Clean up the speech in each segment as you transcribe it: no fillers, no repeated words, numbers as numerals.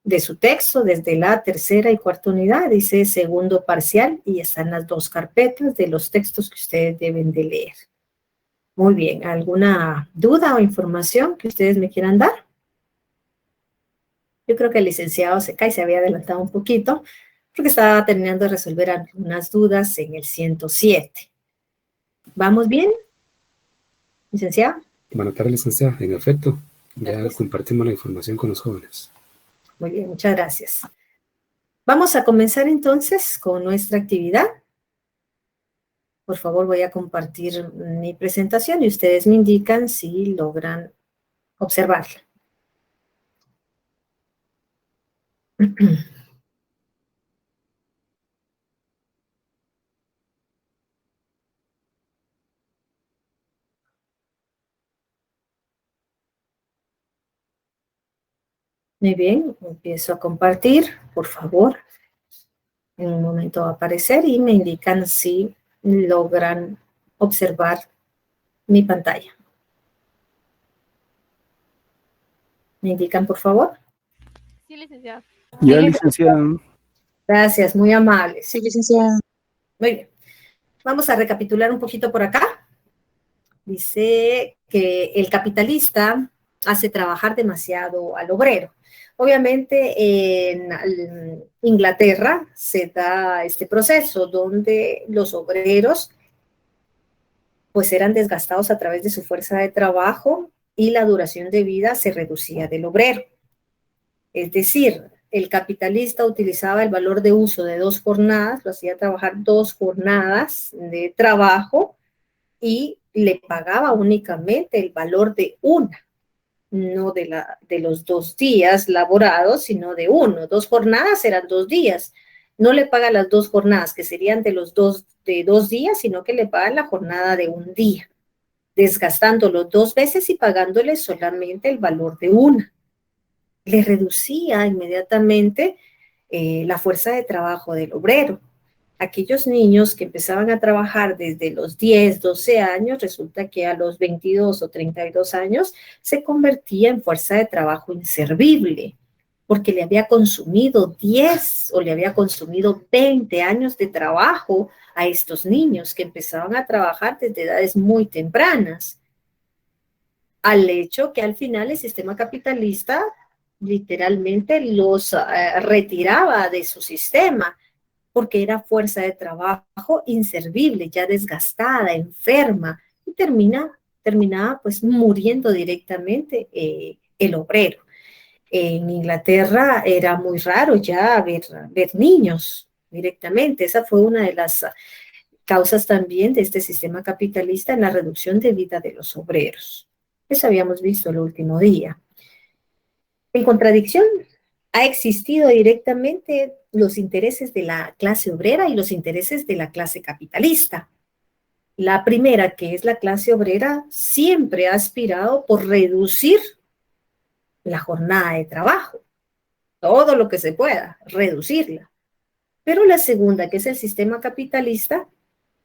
de su texto desde la tercera y cuarta unidad. Dice segundo parcial y están las dos carpetas de los textos que ustedes deben de leer. Muy bien, ¿alguna duda o información que ustedes me quieran dar? Yo creo que el licenciado Secay se había adelantado un poquito porque estaba terminando de resolver algunas dudas en el 107. ¿Vamos bien, licenciado? Buenas tardes, licenciada. En efecto, ya Gracias. compartimos la información con los jóvenes. Muy bien, muchas gracias. Vamos a comenzar entonces con nuestra actividad. Por favor, voy a compartir mi presentación y ustedes me indican si logran observarla. Muy bien, empiezo a compartir, por favor. En un momento va a aparecer y me indican si logran observar mi pantalla. ¿Me indican, por favor? Sí, licenciada. Ya, licenciada. Gracias, muy amables. Sí, licenciada. Muy bien. Vamos a recapitular un poquito por acá. Dice que el capitalista hace trabajar demasiado al obrero. Obviamente en Inglaterra se da este proceso donde los obreros pues eran desgastados a través de su fuerza de trabajo y la duración de vida se reducía del obrero. Es decir, el capitalista utilizaba el valor de uso de 2 jornadas, lo hacía trabajar 2 jornadas de trabajo y le pagaba únicamente el valor de una, no de los 2 días laborados, sino de uno. 2 jornadas eran 2 días. No le paga las 2 jornadas, que serían de 2 días, sino que le paga la jornada de un día, desgastándolo 2 veces y pagándole solamente el valor de una. Le reducía inmediatamente la fuerza de trabajo del obrero. Aquellos niños que empezaban a trabajar desde los 10, 12 años, resulta que a los 22 o 32 años se convertía en fuerza de trabajo inservible, porque le había consumido 10 o le había consumido 20 años de trabajo a estos niños que empezaban a trabajar desde edades muy tempranas. Al hecho que al final el sistema capitalista literalmente los retiraba de su sistema, porque era fuerza de trabajo inservible, ya desgastada, enferma, y terminaba pues muriendo directamente el obrero. En Inglaterra era muy raro ya ver niños directamente. Esa fue una de las causas también de este sistema capitalista en la reducción de vida de los obreros. Eso habíamos visto el último día. En contradicción, ha existido directamente los intereses de la clase obrera y los intereses de la clase capitalista. La primera, que es la clase obrera, siempre ha aspirado por reducir la jornada de trabajo, todo lo que se pueda, reducirla. Pero la segunda, que es el sistema capitalista,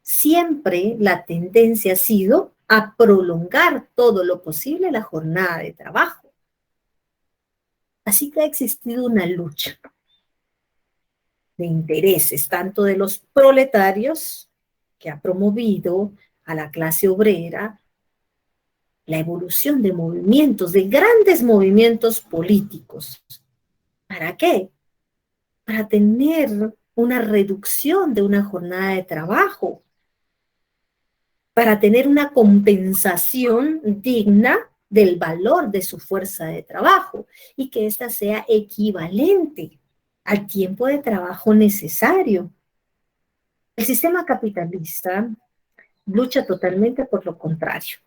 siempre la tendencia ha sido a prolongar todo lo posible la jornada de trabajo. Así que ha existido una lucha de intereses, tanto de los proletarios, que ha promovido a la clase obrera la evolución de movimientos, de grandes movimientos políticos. ¿Para qué? Para tener una reducción de una jornada de trabajo, para tener una compensación digna del valor de su fuerza de trabajo y que ésta sea equivalente al tiempo de trabajo necesario. El sistema capitalista lucha totalmente por lo contrario.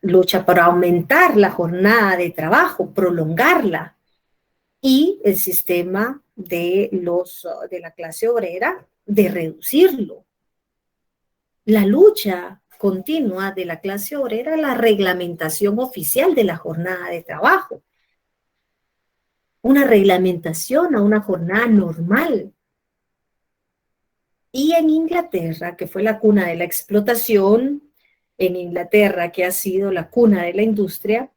Lucha por aumentar la jornada de trabajo, prolongarla, y el sistema de la clase obrera de reducirlo. La lucha continua de la clase obrera, la reglamentación oficial de la jornada de trabajo. Una reglamentación a una jornada normal. Y en Inglaterra, que fue la cuna de la explotación, en Inglaterra, que ha sido la cuna de la industria,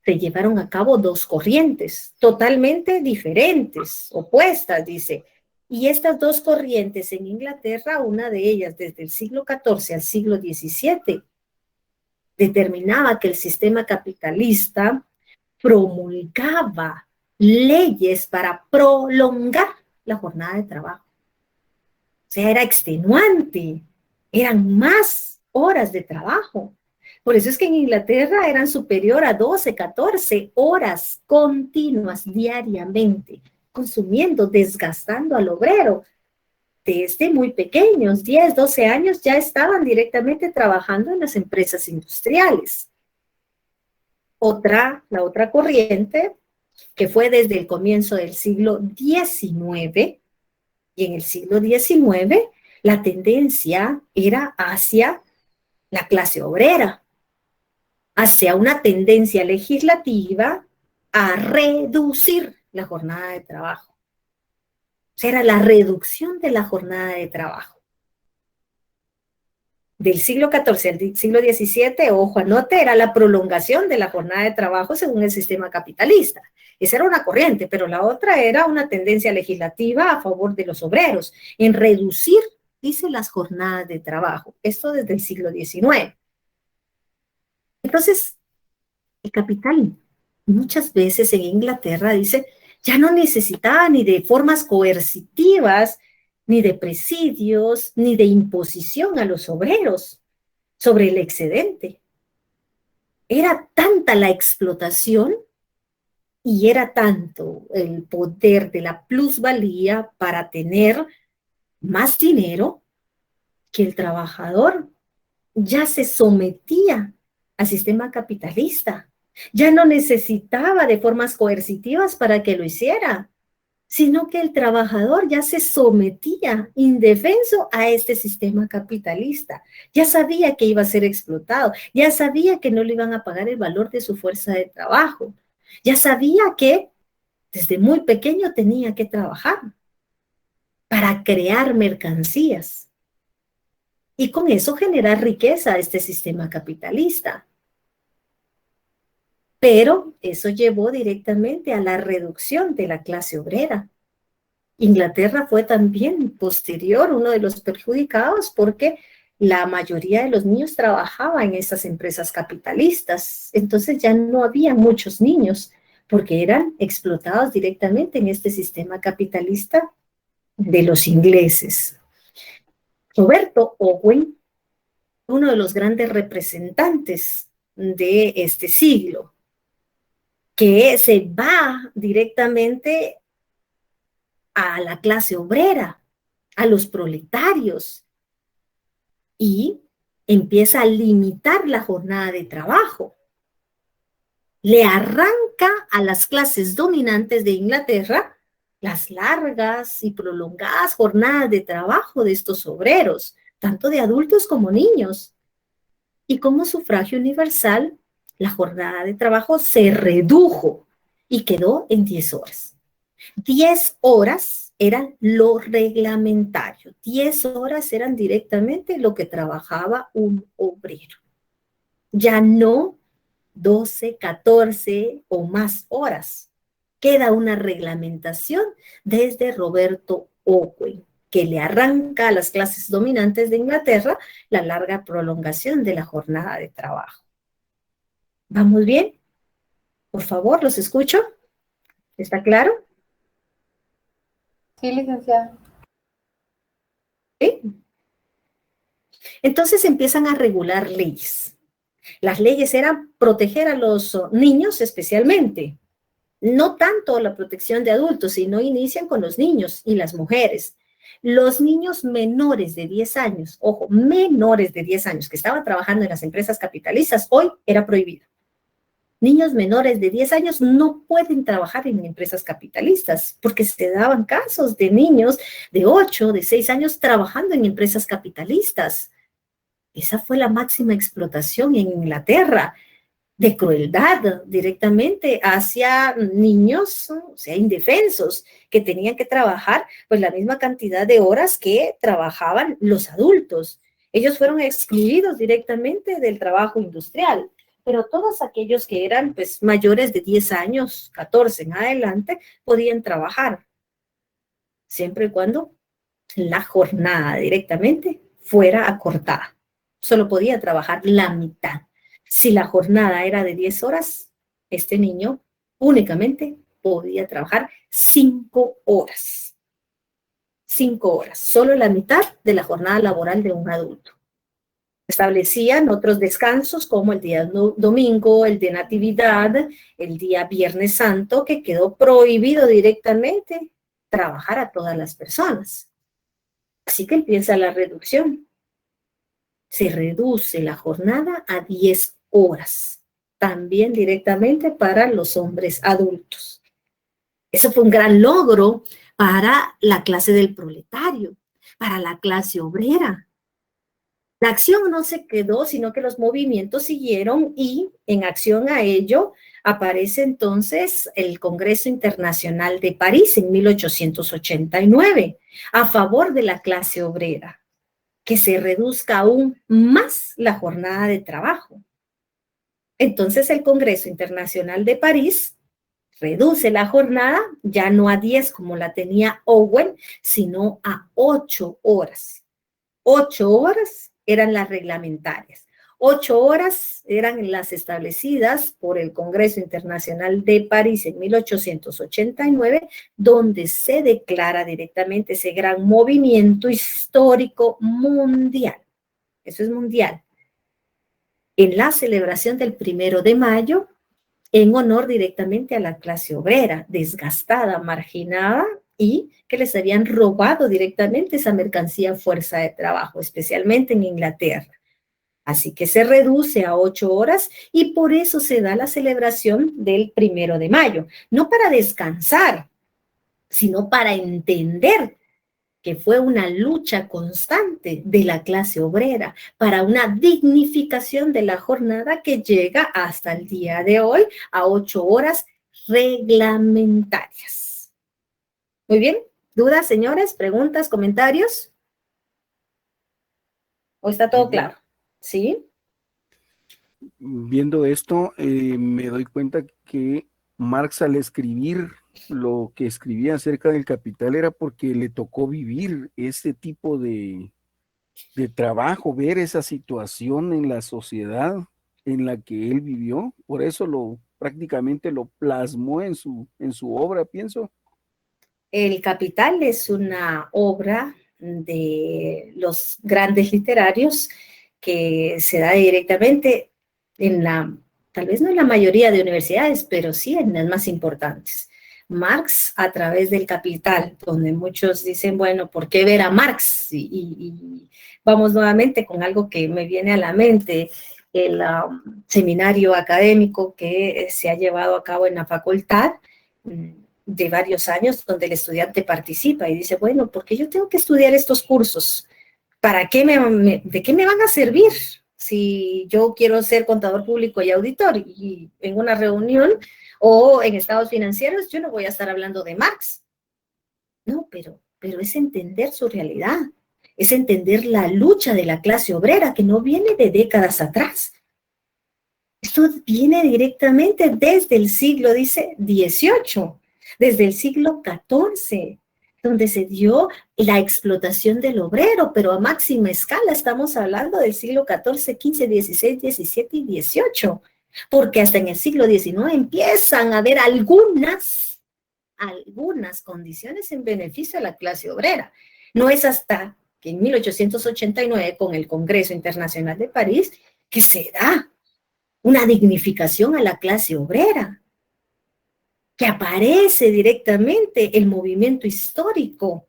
se llevaron a cabo dos corrientes totalmente diferentes, opuestas, dice. Y estas dos corrientes en Inglaterra, una de ellas desde el siglo XIV al siglo XVII, determinaba que el sistema capitalista promulgaba leyes para prolongar la jornada de trabajo. O sea, era extenuante, eran más horas de trabajo. Por eso es que en Inglaterra eran superior a 12, 14 horas continuas diariamente, consumiendo, desgastando al obrero. Desde muy pequeños, 10, 12 años, ya estaban directamente trabajando en las empresas industriales. La otra corriente, que fue desde el comienzo del siglo XIX, y en el siglo XIX la tendencia era hacia la clase obrera, hacia una tendencia legislativa a reducir la jornada de trabajo. O sea, era la reducción de la jornada de trabajo. Del siglo XIV al siglo XVII, ojo, anote, era la prolongación de la jornada de trabajo según el sistema capitalista. Esa era una corriente, pero la otra era una tendencia legislativa a favor de los obreros, en reducir, dice, las jornadas de trabajo. Esto desde el siglo XIX. Entonces, el capital muchas veces en Inglaterra dice, ya no necesitaba ni de formas coercitivas, ni de presidios, ni de imposición a los obreros sobre el excedente. Era tanta la explotación y era tanto el poder de la plusvalía para tener más dinero que el trabajador ya se sometía al sistema capitalista. Ya no necesitaba de formas coercitivas para que lo hiciera, sino que el trabajador ya se sometía indefenso a este sistema capitalista. Ya sabía que iba a ser explotado, ya sabía que no le iban a pagar el valor de su fuerza de trabajo, ya sabía que desde muy pequeño tenía que trabajar para crear mercancías y con eso generar riqueza a este sistema capitalista. Pero eso llevó directamente a la reducción de la clase obrera. Inglaterra fue también posterior uno de los perjudicados porque la mayoría de los niños trabajaba en esas empresas capitalistas. Entonces ya no había muchos niños porque eran explotados directamente en este sistema capitalista de los ingleses. Roberto Owen, uno de los grandes representantes de este siglo, que se va directamente a la clase obrera, a los proletarios, y empieza a limitar la jornada de trabajo. Le arranca a las clases dominantes de Inglaterra las largas y prolongadas jornadas de trabajo de estos obreros, tanto de adultos como niños. Y como sufragio universal, la jornada de trabajo se redujo y quedó en 10 horas. 10 horas eran lo reglamentario. 10 horas eran directamente lo que trabajaba un obrero. Ya no 12, 14 o más horas. Queda una reglamentación desde Roberto Owen, que le arranca a las clases dominantes de Inglaterra la larga prolongación de la jornada de trabajo. ¿Vamos bien? Por favor, los escucho. ¿Está claro? Sí, licenciada. ¿Sí? Entonces empiezan a regular leyes. Las leyes eran proteger a los niños especialmente. No tanto la protección de adultos, sino inician con los niños y las mujeres. Los niños menores de 10 años, ojo, menores de 10 años que estaban trabajando en las empresas capitalistas, hoy era prohibido. Niños menores de 10 años no pueden trabajar en empresas capitalistas porque se daban casos de niños de 8, de 6 años trabajando en empresas capitalistas. Esa fue la máxima explotación en Inglaterra, de crueldad directamente hacia niños, o sea, indefensos, que tenían que trabajar pues la misma cantidad de horas que trabajaban los adultos. Ellos fueron excluidos directamente del trabajo industrial. pero todos aquellos que eran pues mayores de 10 años, 14 en adelante, podían trabajar, siempre y cuando la jornada directamente fuera acortada. Solo podía trabajar la mitad. Si la jornada era de 10 horas, este niño únicamente podía trabajar 5 horas. 5 horas, solo la mitad de la jornada laboral de un adulto. Establecían otros descansos como el día domingo, el de Natividad, el día Viernes Santo, que quedó prohibido directamente trabajar a todas las personas. Así que empieza la reducción. Se reduce la jornada a 10 horas, también directamente para los hombres adultos. Eso fue un gran logro para la clase del proletario, para la clase obrera. La acción no se quedó, sino que los movimientos siguieron y en acción a ello aparece entonces el Congreso Internacional de París en 1889 a favor de la clase obrera, que se reduzca aún más la jornada de trabajo. Entonces el Congreso Internacional de París reduce la jornada ya no a 10 como la tenía Owen, sino a 8 horas. 8 horas eran las reglamentarias. 8 horas eran las establecidas por el Congreso Internacional de París en 1889, donde se declara directamente ese gran movimiento histórico mundial. Eso es mundial. En la celebración del 1 de mayo, en honor directamente a la clase obrera, desgastada, marginada, y que les habían robado directamente esa mercancía fuerza de trabajo, especialmente en Inglaterra. Así que se reduce a 8 horas y por eso se da la celebración del 1 de mayo. No para descansar, sino para entender que fue una lucha constante de la clase obrera para una dignificación de la jornada que llega hasta el día de hoy a 8 horas reglamentarias. Muy bien, ¿dudas, señores? ¿Preguntas, comentarios? ¿O está todo claro? ¿Sí? Viendo esto, me doy cuenta que Marx, al escribir lo que escribía acerca del capital, era porque le tocó vivir ese tipo de trabajo, ver esa situación en la sociedad en la que él vivió. Por eso prácticamente lo plasmó en su obra, pienso. El Capital es una obra de los grandes literarios que se da directamente tal vez no en la mayoría de universidades, pero sí en las más importantes. Marx, a través del Capital, donde muchos dicen, bueno, ¿por qué ver a Marx? Y vamos nuevamente con algo que me viene a la mente, el seminario académico que se ha llevado a cabo en la facultad, de varios años, donde el estudiante participa y dice, bueno, ¿por qué yo tengo que estudiar estos cursos? ¿Para qué de qué me van a servir? Si yo quiero ser contador público y auditor y en una reunión o en estados financieros, yo no voy a estar hablando de Marx. No, pero es entender su realidad, es entender la lucha de la clase obrera que no viene de décadas atrás. Esto viene directamente desde el siglo, dice, XVIII, desde el siglo XIV, donde se dio la explotación del obrero, pero a máxima escala. Estamos hablando del siglo XIV, XV, XVI, XVII y XVIII, porque hasta en el siglo XIX empiezan a haber algunas condiciones en beneficio de la clase obrera. No es hasta que en 1889, con el Congreso Internacional de París, que se da una dignificación a la clase obrera, que aparece directamente el movimiento histórico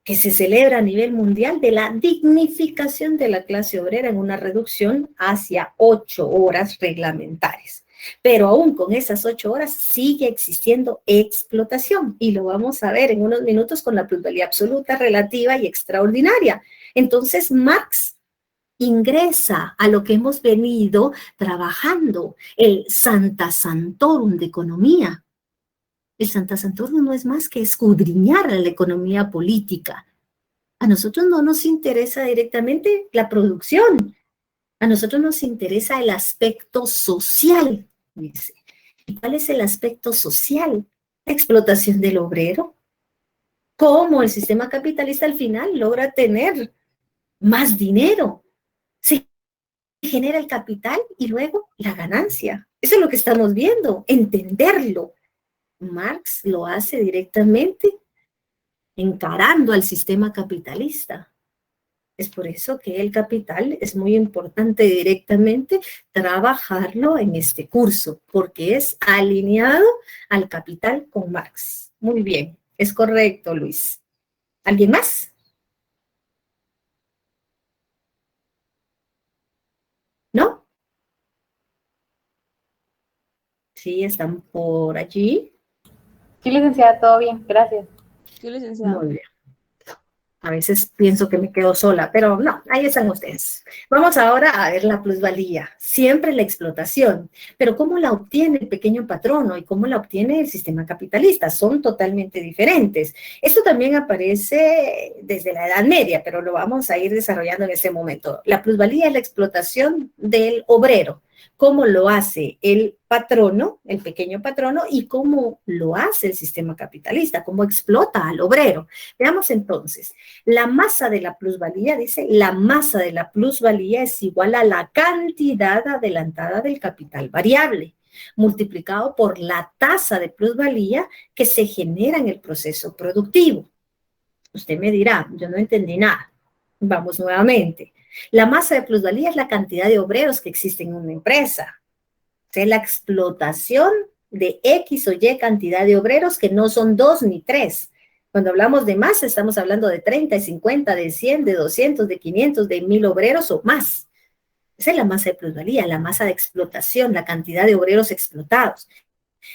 que se celebra a nivel mundial de la dignificación de la clase obrera en una reducción hacia 8 horas reglamentarias. Pero aún con esas 8 horas sigue existiendo explotación y lo vamos a ver en unos minutos con la plusvalía absoluta, relativa y extraordinaria. Entonces Marx ingresa a lo que hemos venido trabajando, el Sancta Sanctorum de economía. El Sancta Sanctorum no es más que escudriñar la economía política. A nosotros no nos interesa directamente la producción, A nosotros nos interesa el aspecto social, dice. ¿Y cuál es el aspecto social? La explotación del obrero. ¿Cómo el sistema capitalista al final logra tener más dinero? Se genera el capital y luego la ganancia. Eso es lo que estamos viendo, entenderlo. Marx lo hace directamente encarando al sistema capitalista. Es por eso que el capital es muy importante directamente trabajarlo en este curso, porque es alineado al capital con Marx. Muy bien, es correcto, Luis. ¿Alguien más? ¿No? Sí, están por allí. Sí, licenciada, todo bien, gracias. Sí, licenciada. Muy bien. A veces pienso que me quedo sola, pero no, ahí están ustedes. Vamos ahora a ver la plusvalía, siempre la explotación, pero ¿cómo la obtiene el pequeño patrono y cómo la obtiene el sistema capitalista? Son totalmente diferentes. Esto también aparece desde la Edad Media, pero lo vamos a ir desarrollando en este momento. La plusvalía es la explotación del obrero. ¿Cómo lo hace el patrono, el pequeño patrono, y cómo lo hace el sistema capitalista? ¿Cómo explota al obrero? Veamos entonces. La masa de la plusvalía, dice, la masa de la plusvalía es igual a la cantidad adelantada del capital variable, multiplicado por la tasa de plusvalía que se genera en el proceso productivo. Usted me dirá, yo no entendí nada. Vamos nuevamente. La masa de plusvalía es la cantidad de obreros que existen en una empresa. O sea, la explotación de X o Y cantidad de obreros que no son 2 ni 3. Cuando hablamos de masa, estamos hablando de 30, de 50, de 100, de 200, de 500, de 1000 obreros o más. Esa es la masa de plusvalía, la masa de explotación, la cantidad de obreros explotados.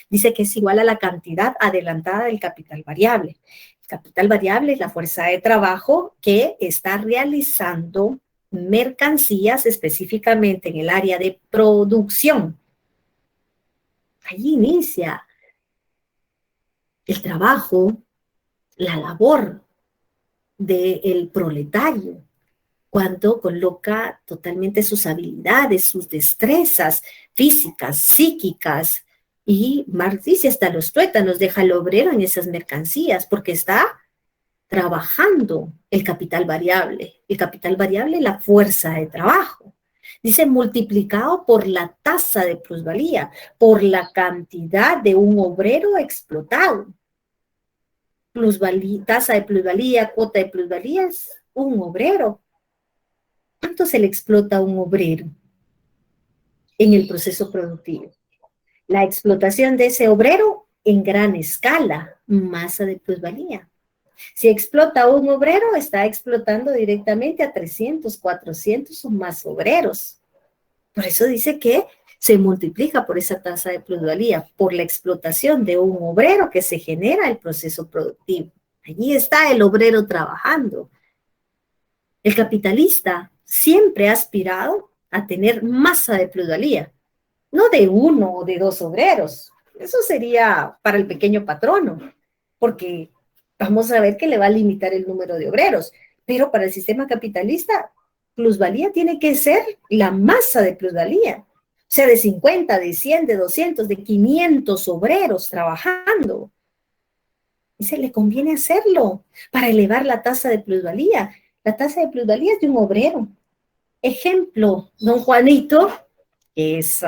Dice que es igual a la cantidad adelantada del capital variable. El capital variable es la fuerza de trabajo que está realizando mercancías específicamente en el área de producción. Allí inicia el trabajo, la labor del proletario, cuando coloca totalmente sus habilidades, sus destrezas físicas, psíquicas, y Marx dice hasta los tuétanos deja al obrero en esas mercancías, porque está trabajando el capital variable. El capital variable es la fuerza de trabajo. Dice multiplicado por la tasa de plusvalía, por la cantidad de un obrero explotado. Plusvalía, tasa de plusvalía, cuota de plusvalía es un obrero. ¿Cuánto se le explota a un obrero en el proceso productivo? La explotación de ese obrero en gran escala, masa de plusvalía. Si explota a un obrero, está explotando directamente a 300, 400 o más obreros. Por eso dice que se multiplica por esa tasa de plusvalía, por la explotación de un obrero que se genera el proceso productivo. Allí está el obrero trabajando. El capitalista siempre ha aspirado a tener masa de plusvalía, no de 1 o de 2 obreros. Eso sería para el pequeño patrono, porque vamos a ver que le va a limitar el número de obreros. Pero para el sistema capitalista, plusvalía tiene que ser la masa de plusvalía. O sea, de 50, de 100, de 200, de 500 obreros trabajando. Y se le conviene hacerlo para elevar la tasa de plusvalía. La tasa de plusvalía es de un obrero. Ejemplo, don Juanito, que es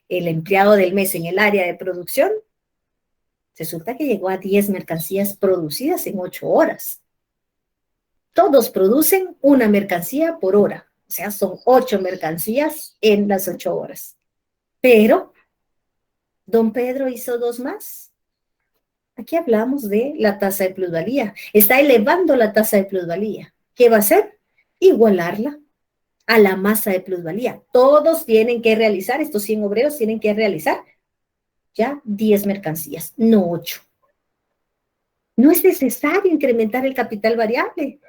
el empleado del mes en el área de producción, resulta que llegó a 10 mercancías producidas en 8 horas. Todos producen una mercancía por hora. O sea, son 8 mercancías en las 8 horas. Pero, don Pedro hizo 2 más. Aquí hablamos de la tasa de plusvalía. Está elevando la tasa de plusvalía. ¿Qué va a hacer? Igualarla a la masa de plusvalía. Todos tienen que realizar, estos 100 obreros tienen que realizar ya 10 mercancías, no 8. No es necesario incrementar el capital variable.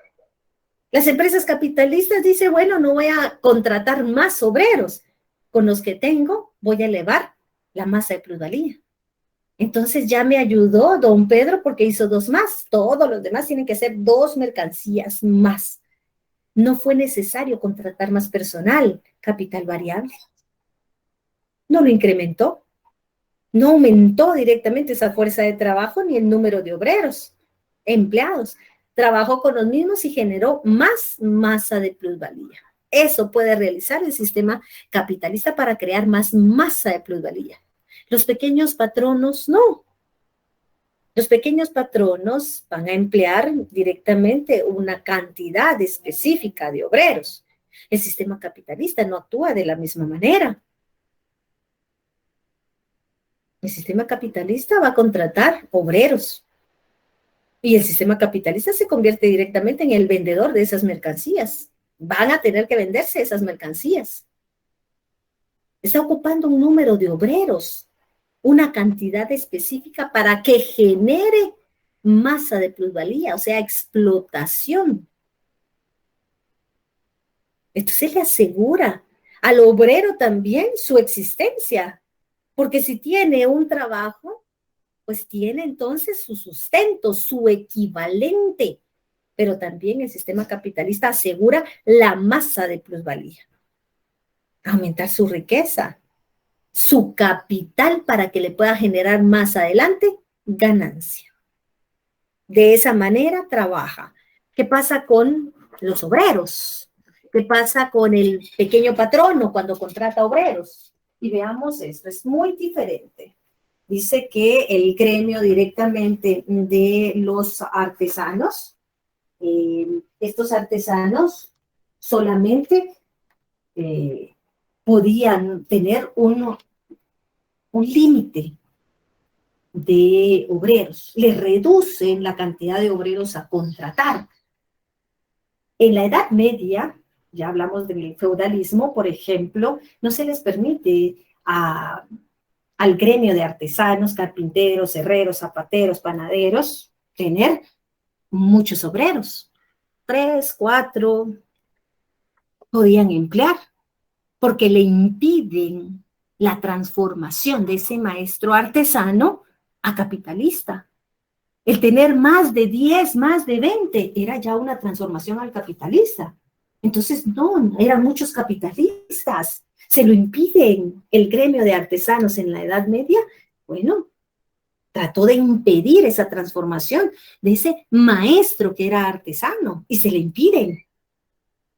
Las empresas capitalistas dicen, bueno, no voy a contratar más obreros. Con los que tengo, voy a elevar la masa de plusvalía. Entonces ya me ayudó don Pedro porque hizo 2 más. Todos los demás tienen que hacer 2 mercancías más. No fue necesario contratar más personal. capital variable. No lo incrementó. No aumentó directamente esa fuerza de trabajo ni el número de obreros, empleados. Trabajó con los mismos y generó más masa de plusvalía. Eso puede realizar el sistema capitalista para crear más masa de plusvalía. Los pequeños patronos no. Los pequeños patronos van a emplear directamente una cantidad específica de obreros. El sistema capitalista no actúa de la misma manera. El sistema capitalista va a contratar obreros. Y el sistema capitalista se convierte directamente en el vendedor de esas mercancías. Van a tener que venderse esas mercancías. Está ocupando un número de obreros, una cantidad específica para que genere masa de plusvalía, o sea, explotación. Entonces le asegura al obrero también su existencia, porque si tiene un trabajo, pues tiene entonces su sustento, su equivalente, pero también el sistema capitalista asegura la masa de plusvalía, aumentar su riqueza, su capital para que le pueda generar más adelante ganancia. De esa manera trabaja. ¿Qué pasa con los obreros? ¿Qué pasa con el pequeño patrono cuando contrata obreros? Y veamos esto, es muy diferente. Dice que el gremio directamente de los artesanos, estos artesanos solamente podían tener un límite de obreros, le reducen la cantidad de obreros a contratar. En la Edad Media, ya hablamos del feudalismo, por ejemplo, no se les permite al gremio de artesanos, carpinteros, herreros, zapateros, panaderos, tener muchos obreros. 3, 4 podían emplear, porque le impiden la transformación de ese maestro artesano a capitalista. El tener más de 10, más de 20, era ya una transformación al capitalista. Entonces, no, eran muchos capitalistas. Se lo impiden el gremio de artesanos en la Edad Media. Bueno, trató de impedir esa transformación de ese maestro que era artesano y se le impiden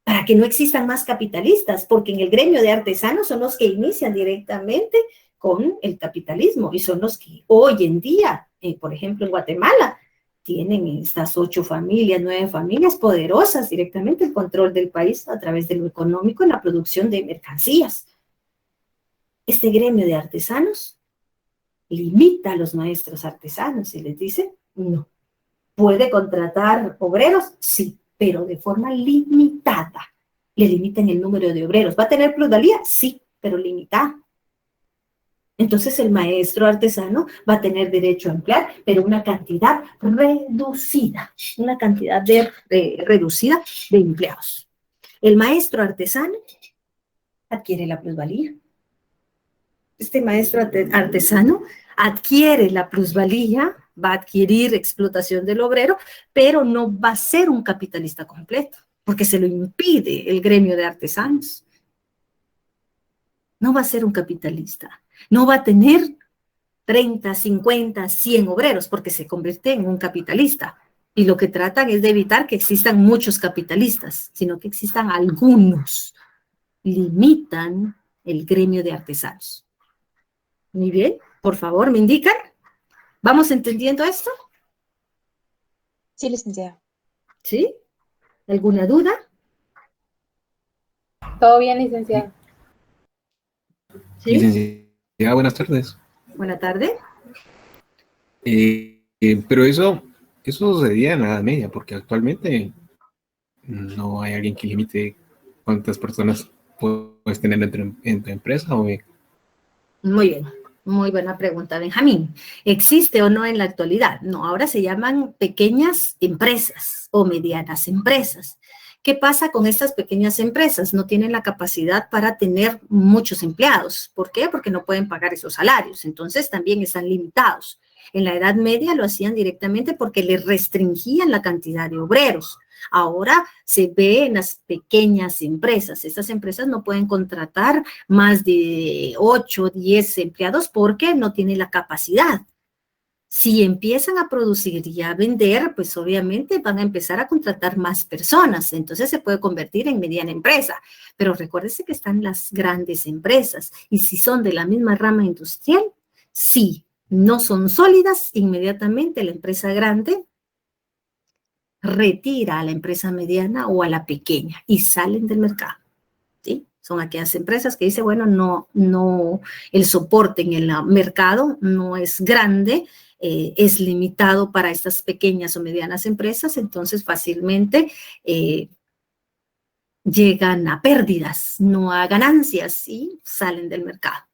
para que no existan más capitalistas, porque en el gremio de artesanos son los que inician directamente con el capitalismo y son los que hoy en día, por ejemplo en Guatemala, tienen estas 8 familias, 9 familias poderosas directamente el control del país a través de lo económico en la producción de mercancías. Este gremio de artesanos limita a los maestros artesanos y les dice, no. ¿Puede contratar obreros? Sí, pero de forma limitada. Le limitan el número de obreros. ¿Va a tener plusvalía? Sí, pero limitada. Entonces el maestro artesano va a tener derecho a emplear, pero una cantidad reducida, reducida de empleados. El maestro artesano adquiere la plusvalía. Este maestro artesano adquiere la plusvalía, va a adquirir explotación del obrero, pero no va a ser un capitalista completo, porque se lo impide el gremio de artesanos. No va a ser un capitalista, no va a tener 30, 50, 100 obreros, porque se convierte en un capitalista. Y lo que tratan es de evitar que existan muchos capitalistas, sino que existan algunos. Limitan el gremio de artesanos. Muy bien, por favor, ¿me indican? ¿Vamos entendiendo esto? Sí, licenciada. ¿Sí? ¿Alguna duda? Todo bien, licenciada. ¿Sí? Licenciada, buenas tardes. Buenas tardes. Pero eso sucedía en la Edad Media, porque actualmente no hay alguien que limite cuántas personas puedes tener en tu empresa. Muy bien, muy buena pregunta, Benjamín. ¿Existe o no en la actualidad? No, ahora se llaman pequeñas empresas o medianas empresas. ¿Qué pasa con estas pequeñas empresas? No tienen la capacidad para tener muchos empleados. ¿Por qué? Porque no pueden pagar esos salarios. Entonces también están limitados. En la Edad Media lo hacían directamente porque les restringían la cantidad de obreros. Ahora se ve en las pequeñas empresas. Estas empresas no pueden contratar más de 8 o 10 empleados porque no tienen la capacidad. Si empiezan a producir y a vender, pues obviamente van a empezar a contratar más personas. Entonces se puede convertir en mediana empresa. Pero recuérdese que están las grandes empresas. Y si son de la misma rama industrial, si no son sólidas, inmediatamente la empresa grande retira a la empresa mediana o a la pequeña y salen del mercado. ¿Sí? Son aquellas empresas que dicen, bueno, no, el soporte en el mercado no es grande, es limitado para estas pequeñas o medianas empresas, entonces fácilmente llegan a pérdidas, no a ganancias y salen del mercado,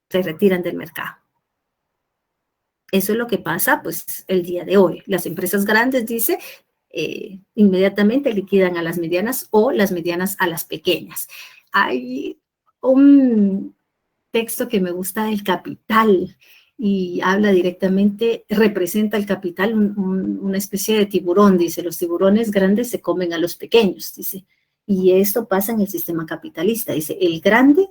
se retiran del mercado. Eso es lo que pasa, pues, el día de hoy. Las empresas grandes, dice, inmediatamente liquidan a las medianas o las medianas a las pequeñas. Hay un texto que me gusta del Capital y habla directamente, representa el capital, una especie de tiburón, dice, los tiburones grandes se comen a los pequeños, dice, y esto pasa en el sistema capitalista, dice, el grande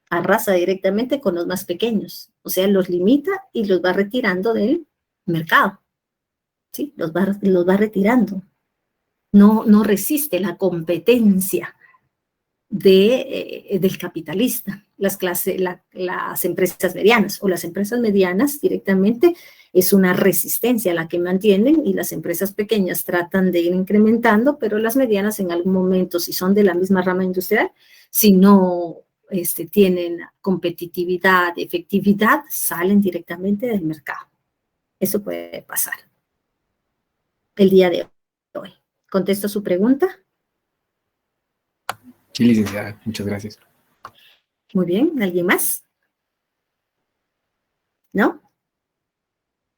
arrasa directamente con los más pequeños, o sea, los limita y los va retirando del mercado, ¿sí? Los va retirando. No resiste la competencia del capitalista, las empresas medianas, o las empresas medianas directamente es una resistencia a la que mantienen y las empresas pequeñas tratan de ir incrementando, pero las medianas en algún momento, si son de la misma rama industrial, si no tienen competitividad, efectividad, salen directamente del mercado. Eso puede pasar el día de hoy. ¿Contesto su pregunta? Sí, licenciada, muchas gracias. Muy bien, ¿alguien más? ¿No?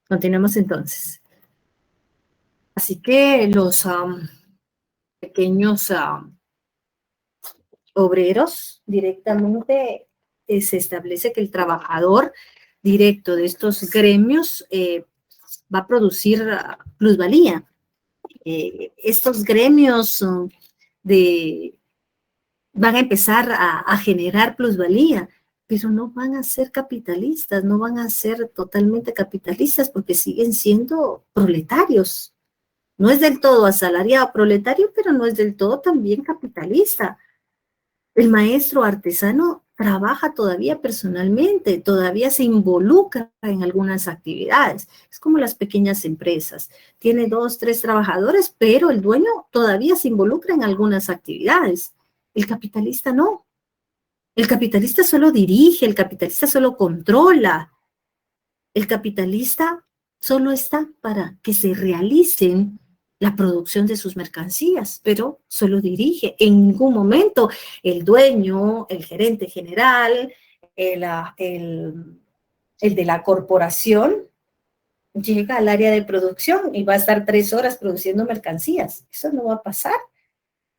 Continuemos entonces. Así que los pequeños obreros directamente se establece que el trabajador directo de estos gremios va a producir plusvalía. Estos gremios van a empezar a generar plusvalía, pero no van a ser capitalistas, no van a ser totalmente capitalistas porque siguen siendo proletarios. No es del todo asalariado proletario, pero no es del todo también capitalista. El maestro artesano trabaja todavía personalmente, todavía se involucra en algunas actividades. Es como las pequeñas empresas. Tiene 2, 3 trabajadores, pero el dueño todavía se involucra en algunas actividades. El capitalista no. El capitalista solo dirige, el capitalista solo controla. El capitalista solo está para que se realicen la producción de sus mercancías, pero solo dirige. En ningún momento el dueño, el gerente general, el de la corporación llega al área de producción y va a estar 3 horas produciendo mercancías. Eso no va a pasar.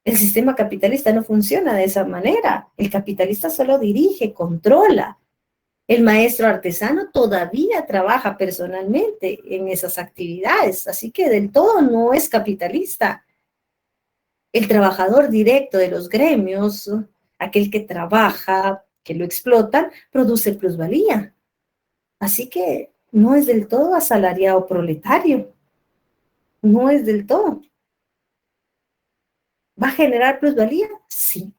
El sistema capitalista no funciona de esa manera. El capitalista solo dirige, controla. El maestro artesano todavía trabaja personalmente en esas actividades, así que del todo no es capitalista. El trabajador directo de los gremios, aquel que trabaja, que lo explotan, produce plusvalía. Así que no es del todo asalariado proletario. No es del todo. ¿Va a generar plusvalía? Sí.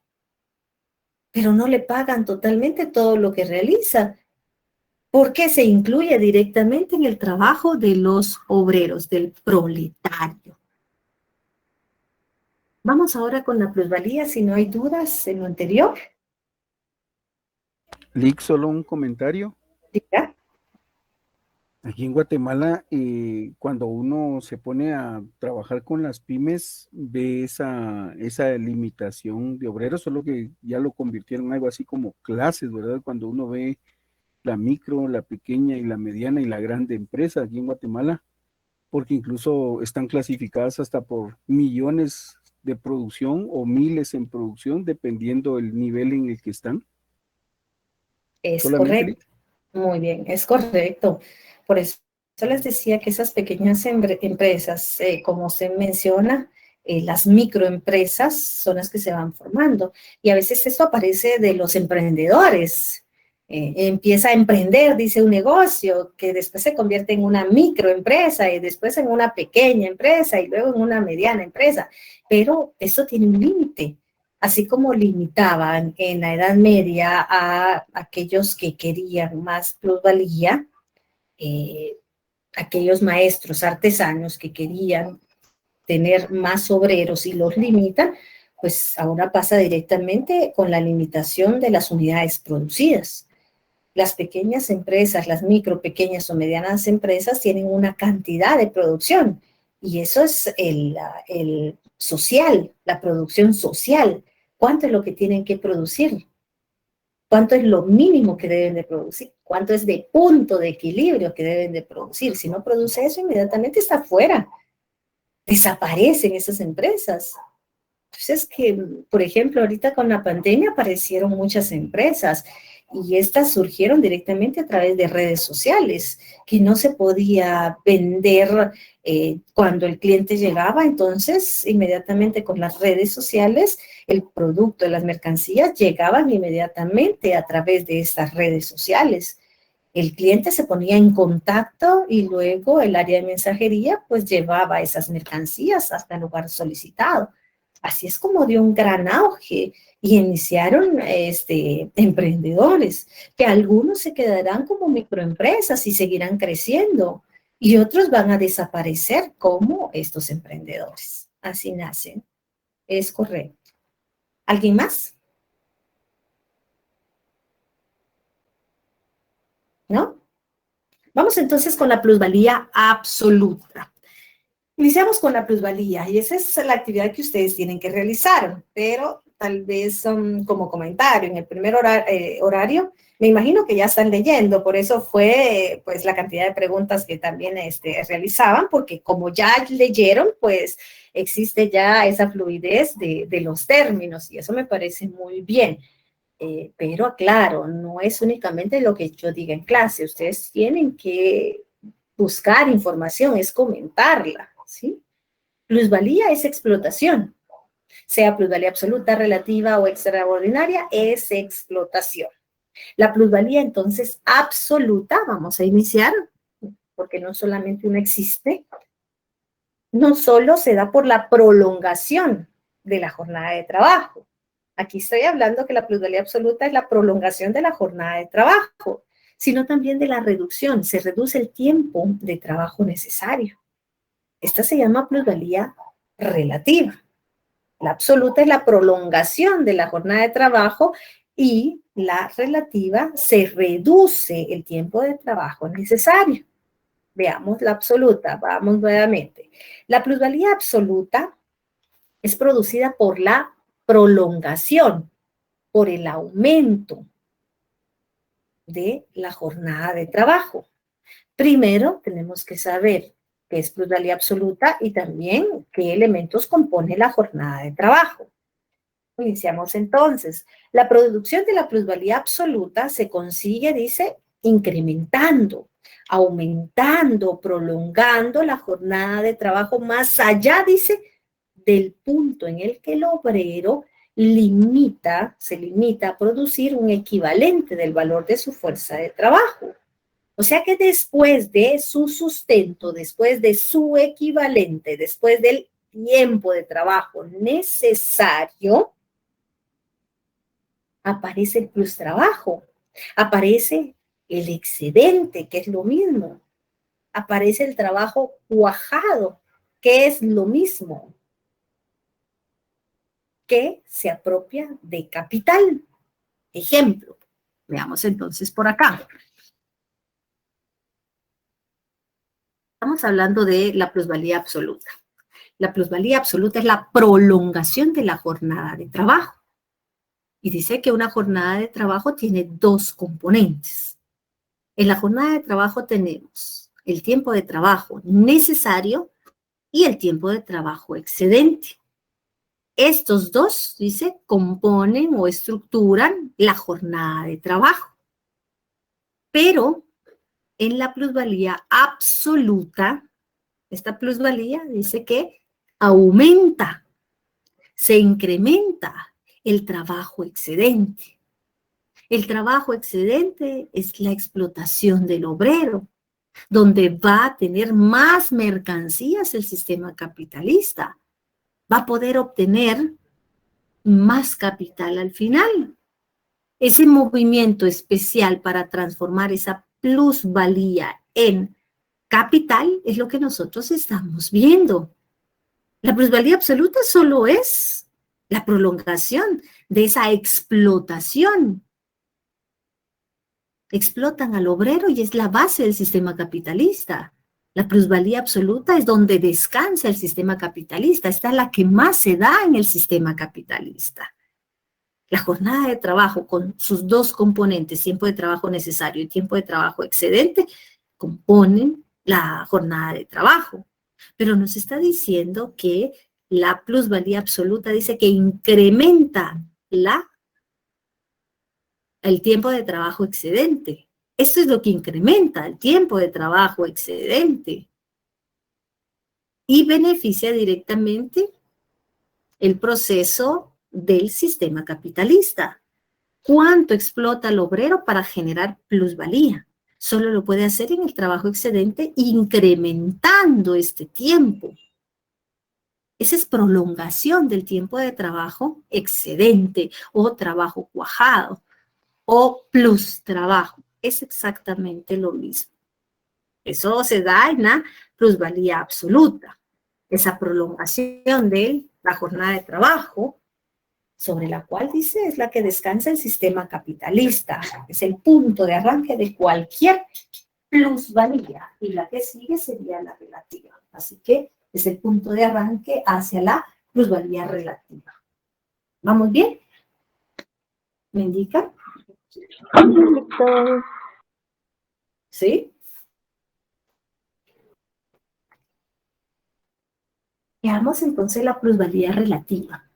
Pero no le pagan totalmente todo lo que realiza, porque se incluye directamente en el trabajo de los obreros, del proletario. Vamos ahora con la plusvalía, si no hay dudas en lo anterior. Lick, solo un comentario. ¿Ya? Aquí en Guatemala, cuando uno se pone a trabajar con las pymes, ve esa limitación de obreros, solo que ya lo convirtieron en algo así como clases, ¿verdad? Cuando uno ve la micro, la pequeña y la mediana y la grande empresa aquí en Guatemala, porque incluso están clasificadas hasta por millones de producción o miles en producción, dependiendo del nivel en el que están. Es Solamente, correcto. Muy bien, es correcto. Por eso les decía que esas pequeñas empresas, como se menciona, las microempresas son las que se van formando. Y a veces esto aparece de los emprendedores. Empieza a emprender, dice, un negocio que después se convierte en una microempresa y después en una pequeña empresa y luego en una mediana empresa. Pero esto tiene un límite. Así como limitaban en la Edad Media a aquellos que querían más plusvalía, aquellos maestros artesanos que querían tener más obreros y los limitan, pues ahora pasa directamente con la limitación de las unidades producidas. Las pequeñas empresas, las micro, pequeñas o medianas empresas tienen una cantidad de producción y eso es el social, la producción social. ¿Cuánto es lo que tienen que producir? ¿Cuánto es lo mínimo que deben de producir? ¿Cuánto es de punto de equilibrio que deben de producir? Si no produce eso, inmediatamente está fuera. Desaparecen esas empresas. Entonces, que, por ejemplo, ahorita con la pandemia aparecieron muchas empresas y estas surgieron directamente a través de redes sociales, que no se podía vender cuando el cliente llegaba, entonces inmediatamente con las redes sociales el producto, las mercancías llegaban inmediatamente a través de estas redes sociales. El cliente se ponía en contacto y luego el área de mensajería pues llevaba esas mercancías hasta el lugar solicitado. Así es como dio un gran auge y iniciaron emprendedores, que algunos se quedarán como microempresas y seguirán creciendo, y otros van a desaparecer como estos emprendedores. Así nacen. Es correcto. ¿Alguien más? ¿No? Vamos entonces con la plusvalía absoluta. Iniciamos con la plusvalía y esa es la actividad que ustedes tienen que realizar, pero tal vez como comentario en el primer horario, me imagino que ya están leyendo, por eso fue pues la cantidad de preguntas que también realizaban, porque como ya leyeron, pues existe ya esa fluidez de los términos y eso me parece muy bien. Pero aclaro, no es únicamente lo que yo diga en clase, ustedes tienen que buscar información, es comentarla, ¿sí? Plusvalía es explotación, sea plusvalía absoluta, relativa o extraordinaria, es explotación. La plusvalía entonces absoluta, vamos a iniciar, porque no solamente una existe, no solo se da por la prolongación de la jornada de trabajo. Aquí estoy hablando que la plusvalía absoluta es la prolongación de la jornada de trabajo, sino también de la reducción. Se reduce el tiempo de trabajo necesario. Esta se llama plusvalía relativa. La absoluta es la prolongación de la jornada de trabajo y la relativa se reduce el tiempo de trabajo necesario. Veamos la absoluta, vamos nuevamente. La plusvalía absoluta es producida por la prolongación, por el aumento de la jornada de trabajo. Primero tenemos que saber qué es plusvalía absoluta y también qué elementos compone la jornada de trabajo. Iniciamos entonces. La producción de la plusvalía absoluta se consigue, dice, incrementando, aumentando, prolongando la jornada de trabajo más allá, dice, del punto en el que el obrero se limita a producir un equivalente del valor de su fuerza de trabajo. O sea que después de su sustento, después de su equivalente, después del tiempo de trabajo necesario, aparece el plus trabajo, aparece el excedente, que es lo mismo, aparece el trabajo cuajado, que es lo mismo, que se apropia de capital. Ejemplo, veamos entonces por acá. Estamos hablando de la plusvalía absoluta. La plusvalía absoluta es la prolongación de la jornada de trabajo. Y dice que una jornada de trabajo tiene dos componentes. En la jornada de trabajo tenemos el tiempo de trabajo necesario y el tiempo de trabajo excedente. Estos dos, dice, componen o estructuran la jornada de trabajo. Pero en la plusvalía absoluta, esta plusvalía dice que aumenta, se incrementa el trabajo excedente. El trabajo excedente es la explotación del obrero, donde va a tener más mercancías el sistema capitalista. Va a poder obtener más capital al final. Ese movimiento especial para transformar esa plusvalía en capital es lo que nosotros estamos viendo. La plusvalía absoluta solo es la prolongación de esa explotación. Explotan al obrero y es la base del sistema capitalista. La plusvalía absoluta es donde descansa el sistema capitalista. Esta es la que más se da en el sistema capitalista. La jornada de trabajo con sus dos componentes, tiempo de trabajo necesario y tiempo de trabajo excedente, componen la jornada de trabajo. Pero nos está diciendo que la plusvalía absoluta dice que incrementa el tiempo de trabajo excedente. Esto es lo que incrementa el tiempo de trabajo excedente y beneficia directamente el proceso del sistema capitalista. ¿Cuánto explota el obrero para generar plusvalía? Solo lo puede hacer en el trabajo excedente incrementando este tiempo. Esa es prolongación del tiempo de trabajo excedente o trabajo cuajado o plus trabajo. Es exactamente lo mismo. Eso se da en la plusvalía absoluta. Esa prolongación de la jornada de trabajo, sobre la cual dice es la que descansa el sistema capitalista. Es el punto de arranque de cualquier plusvalía. Y la que sigue sería la relativa. Así que es el punto de arranque hacia la plusvalía relativa. ¿Vamos bien? ¿Me indica? ¿Sí? Veamos entonces la plusvalía relativa.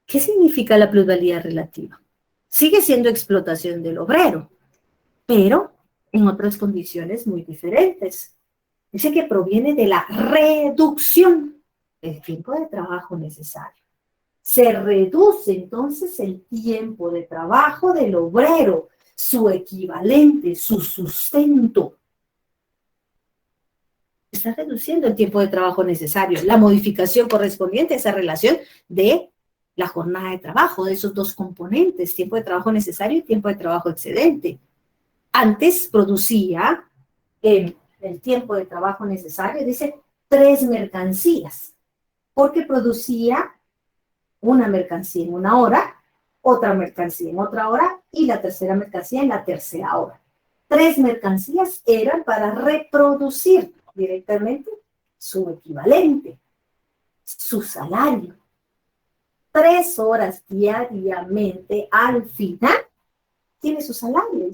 ¿Qué significa la plusvalía relativa? Sigue siendo explotación del obrero, pero en otras condiciones muy diferentes. Dice que proviene de la reducción del tiempo de trabajo necesario. Se reduce entonces el tiempo de trabajo del obrero, su equivalente, su sustento. Está reduciendo el tiempo de trabajo necesario, la modificación correspondiente a esa relación de la jornada de trabajo, de esos dos componentes, tiempo de trabajo necesario y tiempo de trabajo excedente. Antes producía el tiempo de trabajo necesario, dice, 3 mercancías, porque producía una mercancía en una hora, otra mercancía en otra hora y la tercera mercancía en la tercera hora. 3 mercancías eran para reproducir directamente su equivalente, su salario. 3 horas diariamente al final tiene su salario.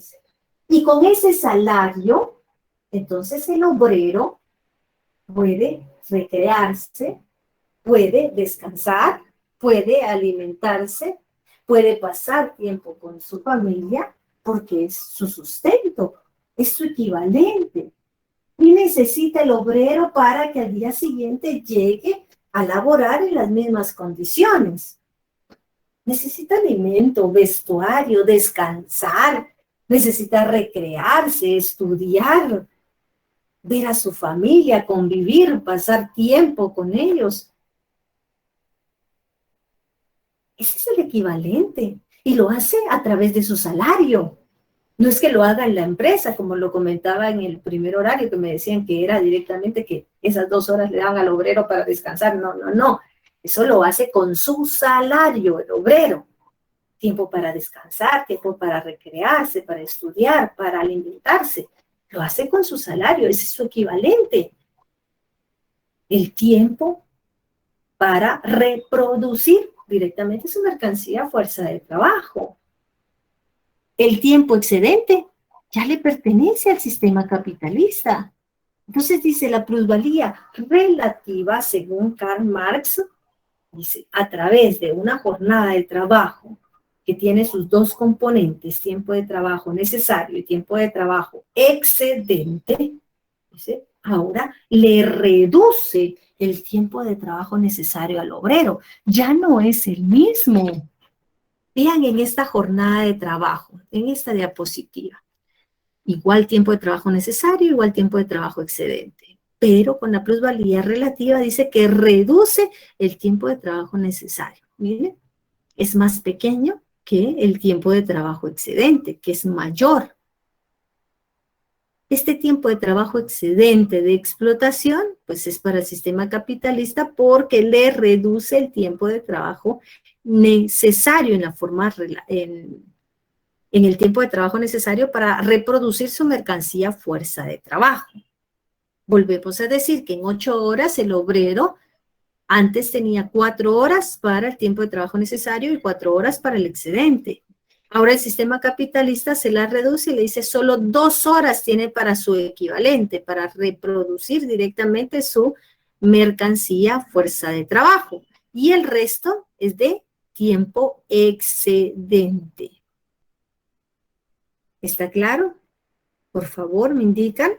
Y con ese salario, entonces el obrero puede recrearse, puede descansar, puede alimentarse, puede pasar tiempo con su familia, porque es su sustento, es su equivalente. Y necesita el obrero para que al día siguiente llegue a laborar en las mismas condiciones. Necesita alimento, vestuario, descansar, necesita recrearse, estudiar, ver a su familia, convivir, pasar tiempo con ellos. Ese es el equivalente y lo hace a través de su salario. No es que lo haga en la empresa, como lo comentaba en el primer horario, que me decían que era directamente que esas 2 horas le dan al obrero para descansar. No. Eso lo hace con su salario, el obrero. Tiempo para descansar, tiempo para recrearse, para estudiar, para alimentarse. Lo hace con su salario, ese es su equivalente. El tiempo para reproducir directamente su mercancía a fuerza de trabajo. El tiempo excedente ya le pertenece al sistema capitalista. Entonces dice la plusvalía relativa, según Karl Marx, dice, a través de una jornada de trabajo que tiene sus dos componentes, tiempo de trabajo necesario y tiempo de trabajo excedente, dice, ahora le reduce el tiempo de trabajo necesario al obrero. Ya no es el mismo. Vean en esta jornada de trabajo, en esta diapositiva. Igual tiempo de trabajo necesario, igual tiempo de trabajo excedente. Pero con la plusvalía relativa dice que reduce el tiempo de trabajo necesario. Miren, es más pequeño que el tiempo de trabajo excedente, que es mayor. Este tiempo de trabajo excedente de explotación, pues es para el sistema capitalista porque le reduce el tiempo de trabajo necesario en el tiempo de trabajo necesario para reproducir su mercancía fuerza de trabajo. Volvemos a decir que en 8 horas el obrero antes tenía 4 horas para el tiempo de trabajo necesario y 4 horas para el excedente. Ahora el sistema capitalista se la reduce y le dice solo 2 horas tiene para su equivalente, para reproducir directamente su mercancía fuerza de trabajo. Y el resto es de tiempo excedente. ¿Está claro? Por favor, me indican.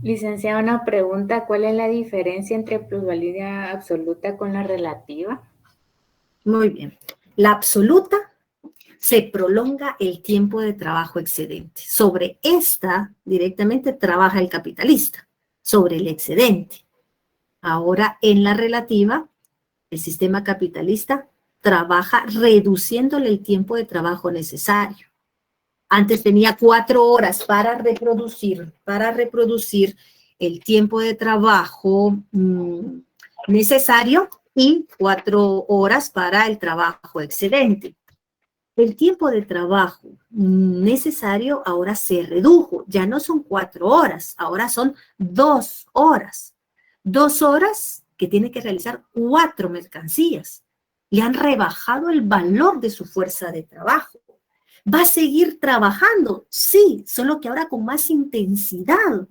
Licenciada, una pregunta. ¿Cuál es la diferencia entre plusvalía absoluta con la relativa? Muy bien. La absoluta se prolonga el tiempo de trabajo excedente. Sobre esta directamente trabaja el capitalista, sobre el excedente. Ahora en la relativa, el sistema capitalista trabaja reduciéndole el tiempo de trabajo necesario. Antes tenía 4 horas para reproducir el tiempo de trabajo necesario y 4 horas para el trabajo excedente. El tiempo de trabajo necesario ahora se redujo. Ya no son 4 horas, ahora son 2 horas. 2 horas que tiene que realizar 4 mercancías. Le han rebajado el valor de su fuerza de trabajo. ¿Va a seguir trabajando? Sí, solo que ahora con más intensidad,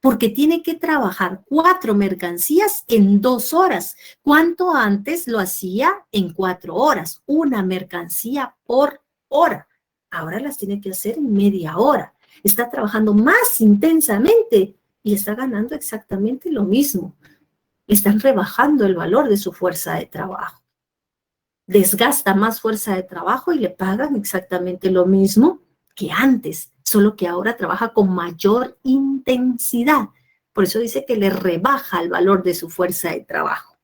porque tiene que trabajar 4 mercancías en 2 horas. ¿Cuánto antes lo hacía en 4 horas? Una mercancía por hora. Ahora las tiene que hacer en media hora. Está trabajando más intensamente y está ganando exactamente lo mismo. Están rebajando el valor de su fuerza de trabajo. Desgasta más fuerza de trabajo y le pagan exactamente lo mismo que antes, solo que ahora trabaja con mayor intensidad. Por eso dice que le rebaja el valor de su fuerza de trabajo.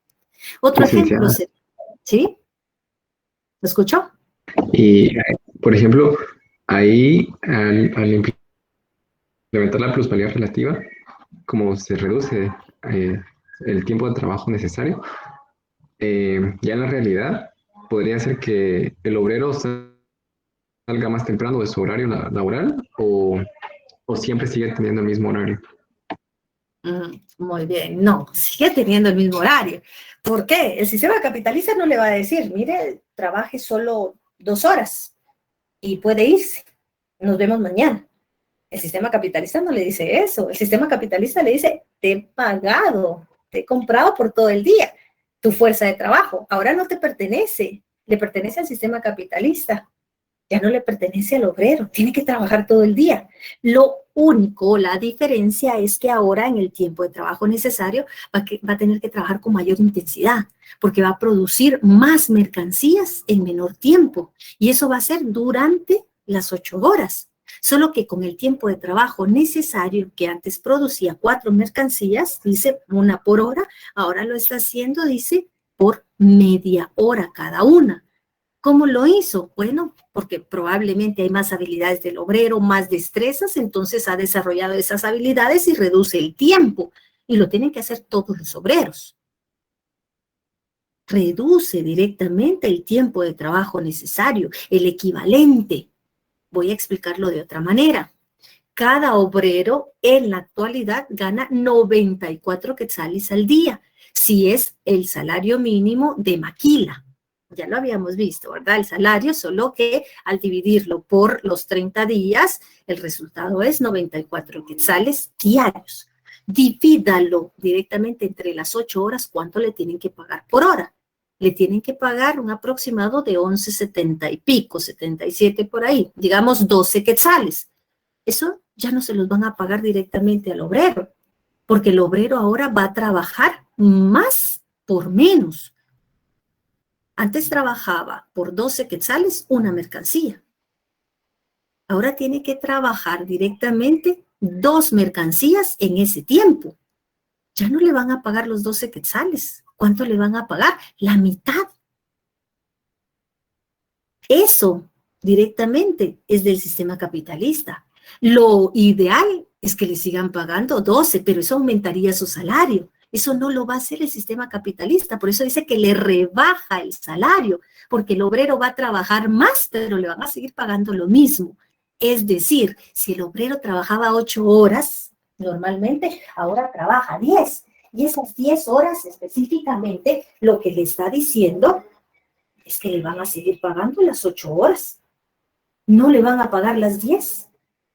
Otro ejemplo, ¿sí? ¿Lo escuchó? Y, por ejemplo, ahí al implementar la plusvalía relativa, como se reduce el tiempo de trabajo necesario, ya en la realidad podría ser que el obrero salga más temprano de su horario laboral o siempre sigue teniendo el mismo horario. Muy bien, no, sigue teniendo el mismo horario. ¿Por qué? El sistema capitalista no le va a decir, mire, trabaje solo 2 horas y puede irse. Nos vemos mañana. El sistema capitalista no le dice eso. El sistema capitalista le dice, te he pagado, te he comprado por todo el día tu fuerza de trabajo. Ahora no te pertenece, le pertenece al sistema capitalista. Ya no le pertenece al obrero, tiene que trabajar todo el día. Lo único, la diferencia es que ahora en el tiempo de trabajo necesario va a tener que trabajar con mayor intensidad, porque va a producir más mercancías en menor tiempo. Y eso va a ser durante las 8 horas. Solo que con el tiempo de trabajo necesario, que antes producía 4 mercancías, dice 1 por hora, ahora lo está haciendo, dice, por media hora cada una. ¿Cómo lo hizo? Bueno, porque probablemente hay más habilidades del obrero, más destrezas, entonces ha desarrollado esas habilidades y reduce el tiempo. Y lo tienen que hacer todos los obreros. Reduce directamente el tiempo de trabajo necesario, el equivalente. Voy a explicarlo de otra manera. Cada obrero en la actualidad gana 94 quetzales al día, si es el salario mínimo de Maquila. Ya lo habíamos visto, ¿verdad? El salario, solo que al dividirlo por los 30 días, el resultado es 94 quetzales diarios. Divídalo directamente entre las 8 horas, ¿cuánto le tienen que pagar por hora? Le tienen que pagar un aproximado de 11.70 y pico, 77 por ahí, digamos 12 quetzales. Eso ya no se los van a pagar directamente al obrero, porque el obrero ahora va a trabajar más por menos. Antes trabajaba por 12 quetzales una mercancía. Ahora tiene que trabajar directamente 2 mercancías en ese tiempo. Ya no le van a pagar los 12 quetzales. ¿Cuánto le van a pagar? La mitad. Eso directamente es del sistema capitalista. Lo ideal es que le sigan pagando 12, pero eso aumentaría su salario. Eso no lo va a hacer el sistema capitalista. Por eso dice que le rebaja el salario, porque el obrero va a trabajar más, pero le van a seguir pagando lo mismo. Es decir, si el obrero trabajaba 8 horas, normalmente ahora trabaja 10. Y esas 10 horas específicamente, lo que le está diciendo es que le van a seguir pagando las 8 horas. No le van a pagar las 10.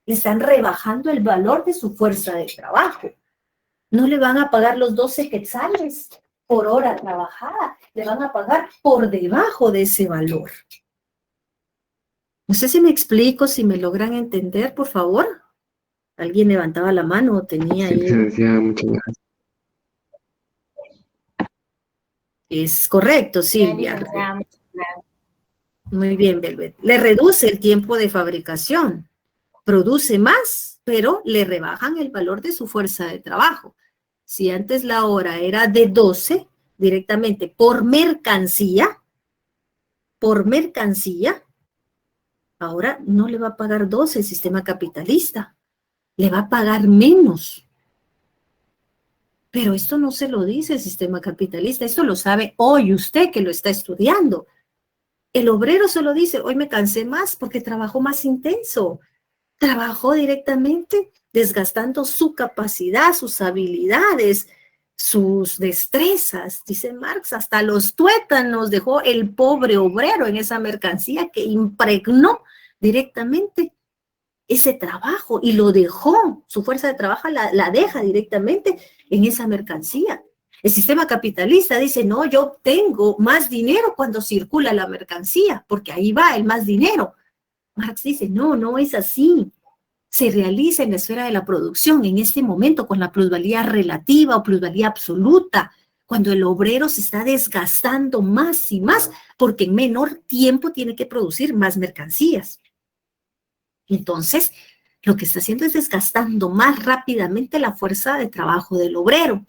Le están rebajando el valor de su fuerza de trabajo. No le van a pagar los 12 quetzales por hora trabajada. Le van a pagar por debajo de ese valor. No sé si me explico, si me logran entender, por favor. ¿Alguien levantaba la mano o tenía Sí, ahí? licenciada, muchas gracias. Es correcto, Bien, Silvia. licenciada, muchas gracias. Muy bien, Belvet. Le reduce el tiempo de fabricación. Produce más, pero le rebajan el valor de su fuerza de trabajo. Si antes la hora era de 12, directamente por mercancía, ahora no le va a pagar 12 el sistema capitalista, le va a pagar menos. Pero esto no se lo dice el sistema capitalista, esto lo sabe hoy usted que lo está estudiando. El obrero solo dice, hoy me cansé más porque trabajó más intenso. Trabajó directamente desgastando su capacidad, sus habilidades, sus destrezas. Dice Marx, hasta los tuétanos dejó el pobre obrero en esa mercancía que impregnó directamente ese trabajo y lo dejó, su fuerza de trabajo la deja directamente en esa mercancía. El sistema capitalista dice, no, yo obtengo más dinero cuando circula la mercancía, porque ahí va el más dinero. Marx dice, no, no es así. Se realiza en la esfera de la producción en este momento con la plusvalía relativa o plusvalía absoluta, cuando el obrero se está desgastando más y más porque en menor tiempo tiene que producir más mercancías. Entonces, lo que está haciendo es desgastando más rápidamente la fuerza de trabajo del obrero.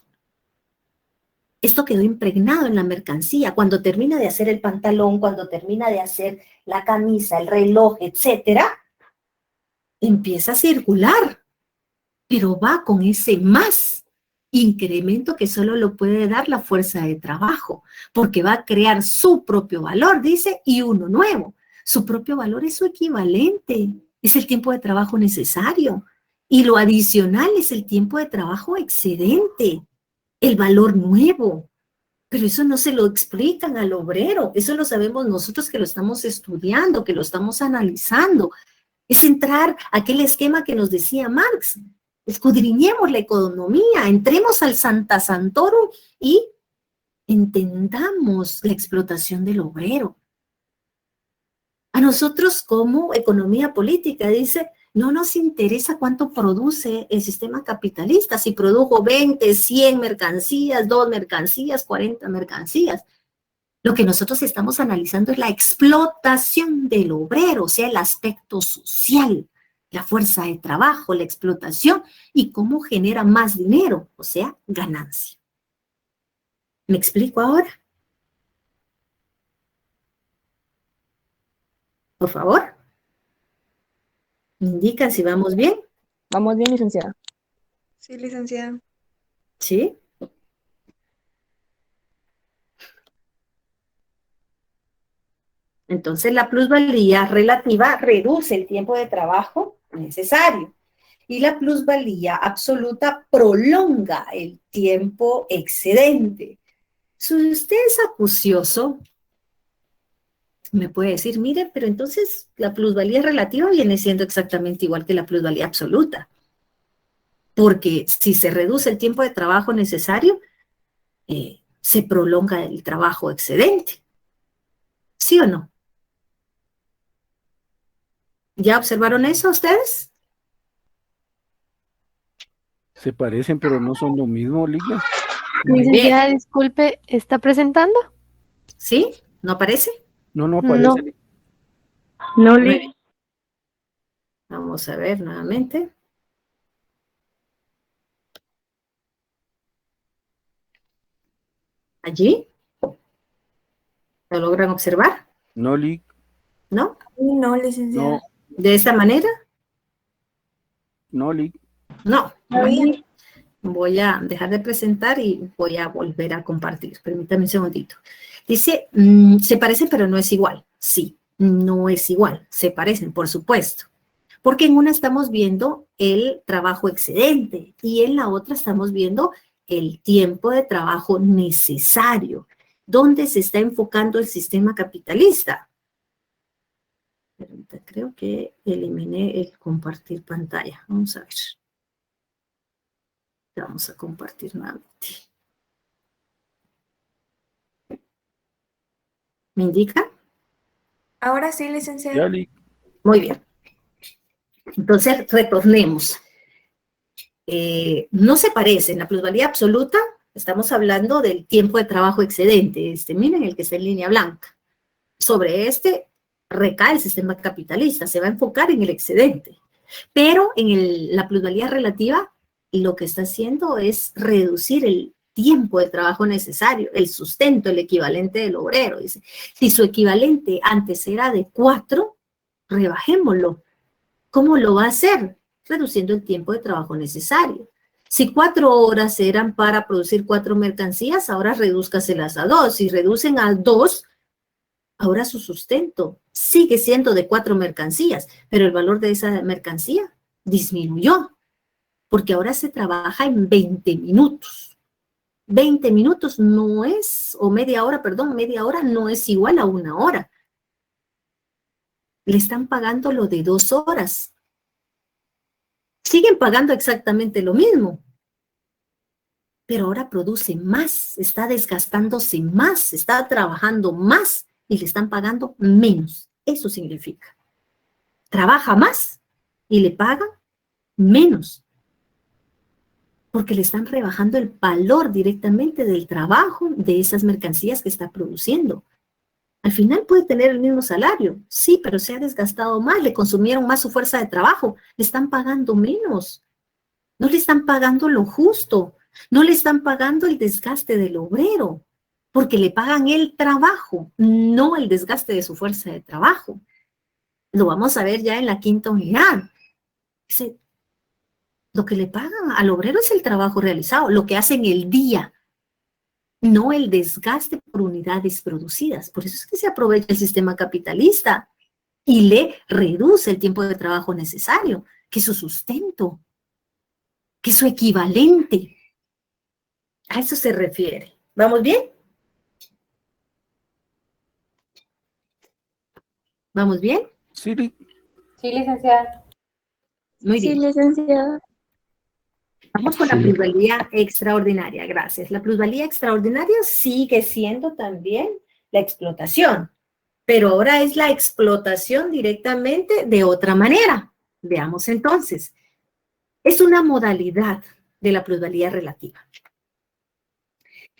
Esto quedó impregnado en la mercancía. Cuando termina de hacer el pantalón, cuando termina de hacer la camisa, el reloj, etcétera, empieza a circular, pero va con ese más incremento que solo lo puede dar la fuerza de trabajo, porque va a crear su propio valor, dice, y uno nuevo. Su propio valor es su equivalente, es el tiempo de trabajo necesario, y lo adicional es el tiempo de trabajo excedente, el valor nuevo. Pero eso no se lo explican al obrero, eso lo sabemos nosotros que lo estamos estudiando, que lo estamos analizando. Es entrar a aquel esquema que nos decía Marx. Escudriñemos la economía, entremos al Santa Santorum y entendamos la explotación del obrero. A nosotros como economía política, dice, no nos interesa cuánto produce el sistema capitalista, si produjo 20, 100 mercancías, 2 mercancías, 40 mercancías. Lo que nosotros estamos analizando es la explotación del obrero, o sea, el aspecto social, la fuerza de trabajo, la explotación y cómo genera más dinero, o sea, ganancia. ¿Me explico ahora? Por favor. ¿Me indican si vamos bien? Vamos bien, licenciada. Sí, licenciada. ¿Sí? Entonces la plusvalía relativa reduce el tiempo de trabajo necesario y la plusvalía absoluta prolonga el tiempo excedente. Si usted es acucioso, me puede decir, mire, pero entonces la plusvalía relativa viene siendo exactamente igual que la plusvalía absoluta. Porque si se reduce el tiempo de trabajo necesario, se prolonga el trabajo excedente. ¿Sí o no? ¿Ya observaron eso ustedes? Se parecen, pero no son lo mismo, Ligia. Muy bien. Licenciada, disculpe, ¿está presentando? ¿Sí? ¿No aparece? No No, aparece. no, Muy bien. Vamos a ver nuevamente. ¿Allí? ¿Lo logran observar? No, Lig. ¿No? No, licenciada. No, ¿De esta manera? no, Lig. No. Ahí. Voy a dejar de presentar y voy a volver a compartir. Permítame un segundito. Dice, se parecen pero no es igual. Sí, no es igual. Se parecen, por supuesto. Porque en una estamos viendo el trabajo excedente y en la otra estamos viendo el tiempo de trabajo necesario. ¿Dónde se está enfocando el sistema capitalista? Creo que eliminé el compartir pantalla. Vamos a ver. Vamos a compartir nuevamente. ¿Me indica? Ahora sí, Ya, licenciada. Lig. Muy bien. Entonces, retornemos. No se parecen. La plusvalía absoluta, estamos hablando del tiempo de trabajo excedente. Miren el que está en línea blanca. Sobre este recae el sistema capitalista. Se va a enfocar en el excedente. Pero en la plusvalía relativa, lo que está haciendo es reducir el tiempo de trabajo necesario, el sustento, el equivalente del obrero. Dice, si su equivalente antes era de 4, rebajémoslo. ¿Cómo lo va a hacer? Reduciendo el tiempo de trabajo necesario. Si 4 horas eran para producir 4 mercancías, ahora redúzcaselas a 2. Si reducen a 2, ahora su sustento sigue siendo de 4 mercancías, pero el valor de esa mercancía disminuyó, porque ahora se trabaja en 20 minutos. 20 minutos no es, o media hora, perdón, media hora no es igual a 1 hora. Le están pagando lo de 2 horas. Siguen pagando exactamente lo mismo, pero ahora produce más, está desgastándose más, está trabajando más y le están pagando menos. Eso significa. Trabaja más y le pagan menos, porque le están rebajando el valor directamente del trabajo de esas mercancías que está produciendo. Al final puede tener el mismo salario, sí, pero se ha desgastado más, le consumieron más su fuerza de trabajo, le están pagando menos. No le están pagando lo justo, no le están pagando el desgaste del obrero, porque le pagan el trabajo, no el desgaste de su fuerza de trabajo. Lo vamos a ver ya en la 5ª unidad. Lo que le pagan al obrero es el trabajo realizado, lo que hace en el día, no el desgaste por unidades producidas. Por eso es que se aprovecha el sistema capitalista y le reduce el tiempo de trabajo necesario, que es su sustento, que es su equivalente. A eso se refiere. ¿Vamos bien? ¿Vamos bien? Sí, Lig. Sí, licenciada. Muy Sí, bien. licenciada. Vamos con la Sí. plusvalía extraordinaria. Gracias. La plusvalía extraordinaria sigue siendo también la explotación, pero ahora es la explotación directamente de otra manera. Veamos entonces. Es una modalidad de la plusvalía relativa.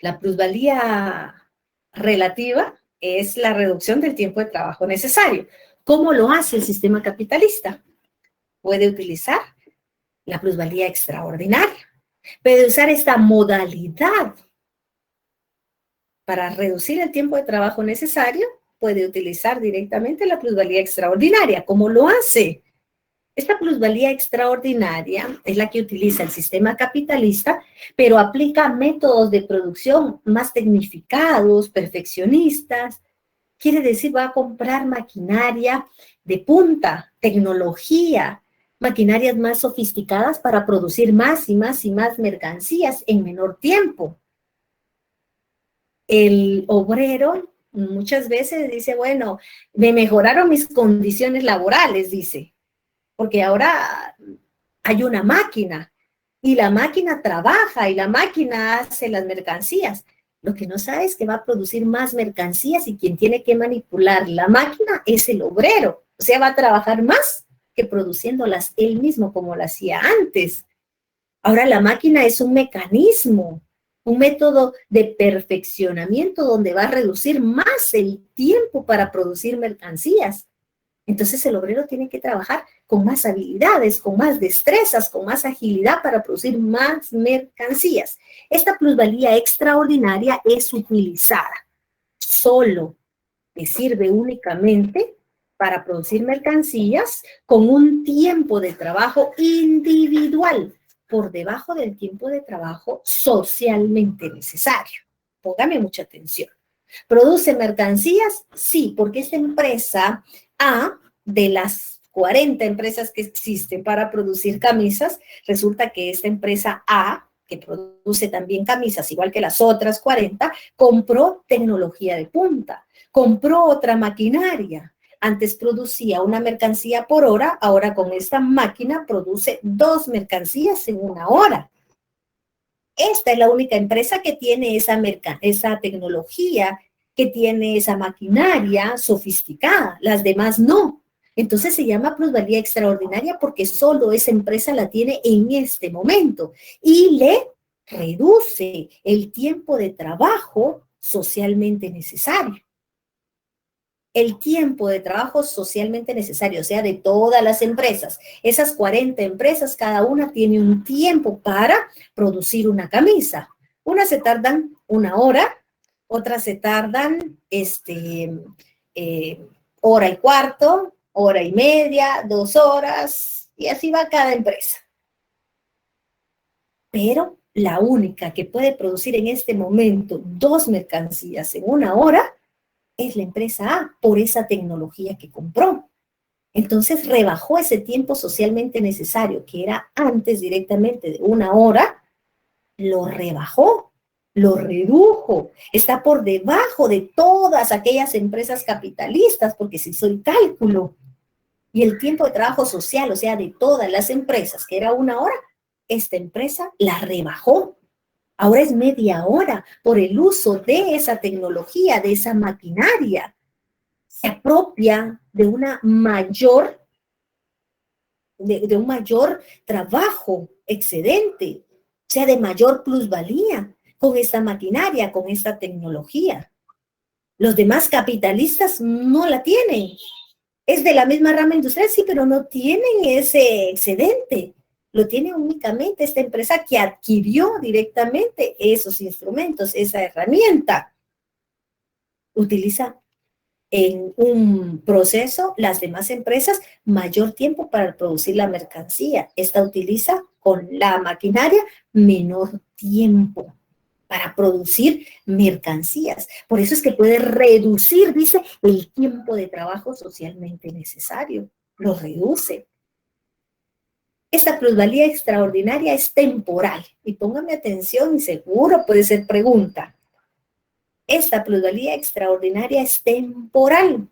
La plusvalía relativa es la reducción del tiempo de trabajo necesario. ¿Cómo lo hace el sistema capitalista? Puede utilizar la plusvalía extraordinaria. Puede usar esta modalidad para reducir el tiempo de trabajo necesario. Puede utilizar directamente la plusvalía extraordinaria. ¿Cómo lo hace? Esta plusvalía extraordinaria es la que utiliza el sistema capitalista, pero aplica métodos de producción más tecnificados, perfeccionistas. Quiere decir, va a comprar maquinaria de punta, tecnología, maquinarias más sofisticadas para producir más y más y más mercancías en menor tiempo. El obrero muchas veces dice, bueno, me mejoraron mis condiciones laborales, dice, porque ahora hay una máquina y la máquina trabaja y la máquina hace las mercancías. Lo que no sabe es que va a producir más mercancías y quien tiene que manipular la máquina es el obrero. O sea, va a trabajar más que produciéndolas él mismo como lo hacía antes. Ahora la máquina es un mecanismo, un método de perfeccionamiento donde va a reducir más el tiempo para producir mercancías. Entonces el obrero tiene que trabajar con más habilidades, con más destrezas, con más agilidad para producir más mercancías. Esta plusvalía extraordinaria es utilizada solo, que sirve únicamente para producir mercancías con un tiempo de trabajo individual por debajo del tiempo de trabajo socialmente necesario. Póngame mucha atención. ¿Produce mercancías? Sí, porque esta empresa A, de las 40 empresas que existen para producir camisas, resulta que esta empresa A, que produce también camisas, igual que las otras 40, compró tecnología de punta, compró otra maquinaria. Antes producía una mercancía por hora, ahora con esta máquina produce 2 mercancías en una hora. Esta es la única empresa que tiene esa tecnología, que tiene esa maquinaria sofisticada, las demás no. Entonces se llama plusvalía extraordinaria porque solo esa empresa la tiene en este momento y le reduce el tiempo de trabajo socialmente necesario. El tiempo de trabajo socialmente necesario, o sea, de todas las empresas. Esas 40 empresas, cada una tiene un tiempo para producir una camisa. Unas se tardan 1 hora, otras se tardan hora y cuarto, hora y media, 2 horas, y así va cada empresa. Pero la única que puede producir en este momento 2 mercancías en 1 hora es la empresa A, por esa tecnología que compró. Entonces rebajó ese tiempo socialmente necesario, que era antes directamente de 1 hora, lo rebajó, lo redujo, está por debajo de todas aquellas empresas capitalistas, porque se hizo el cálculo. Y el tiempo de trabajo social, o sea, de todas las empresas, que era 1 hora, esta empresa la rebajó. Ahora es media hora por el uso de esa tecnología, de esa maquinaria. Se apropia de un mayor trabajo excedente, o sea, de mayor plusvalía con esta maquinaria, con esta tecnología. Los demás capitalistas no la tienen. Es de la misma rama industrial, sí, pero no tienen ese excedente. Lo tiene únicamente esta empresa que adquirió directamente esos instrumentos, esa herramienta. Utiliza en un proceso las demás empresas mayor tiempo para producir la mercancía. Esta utiliza con la maquinaria menor tiempo para producir mercancías. Por eso es que puede reducir, dice, el tiempo de trabajo socialmente necesario. Lo reduce. Esta plusvalía extraordinaria es temporal. Y póngame atención, y seguro puede ser pregunta. Esta plusvalía extraordinaria es temporal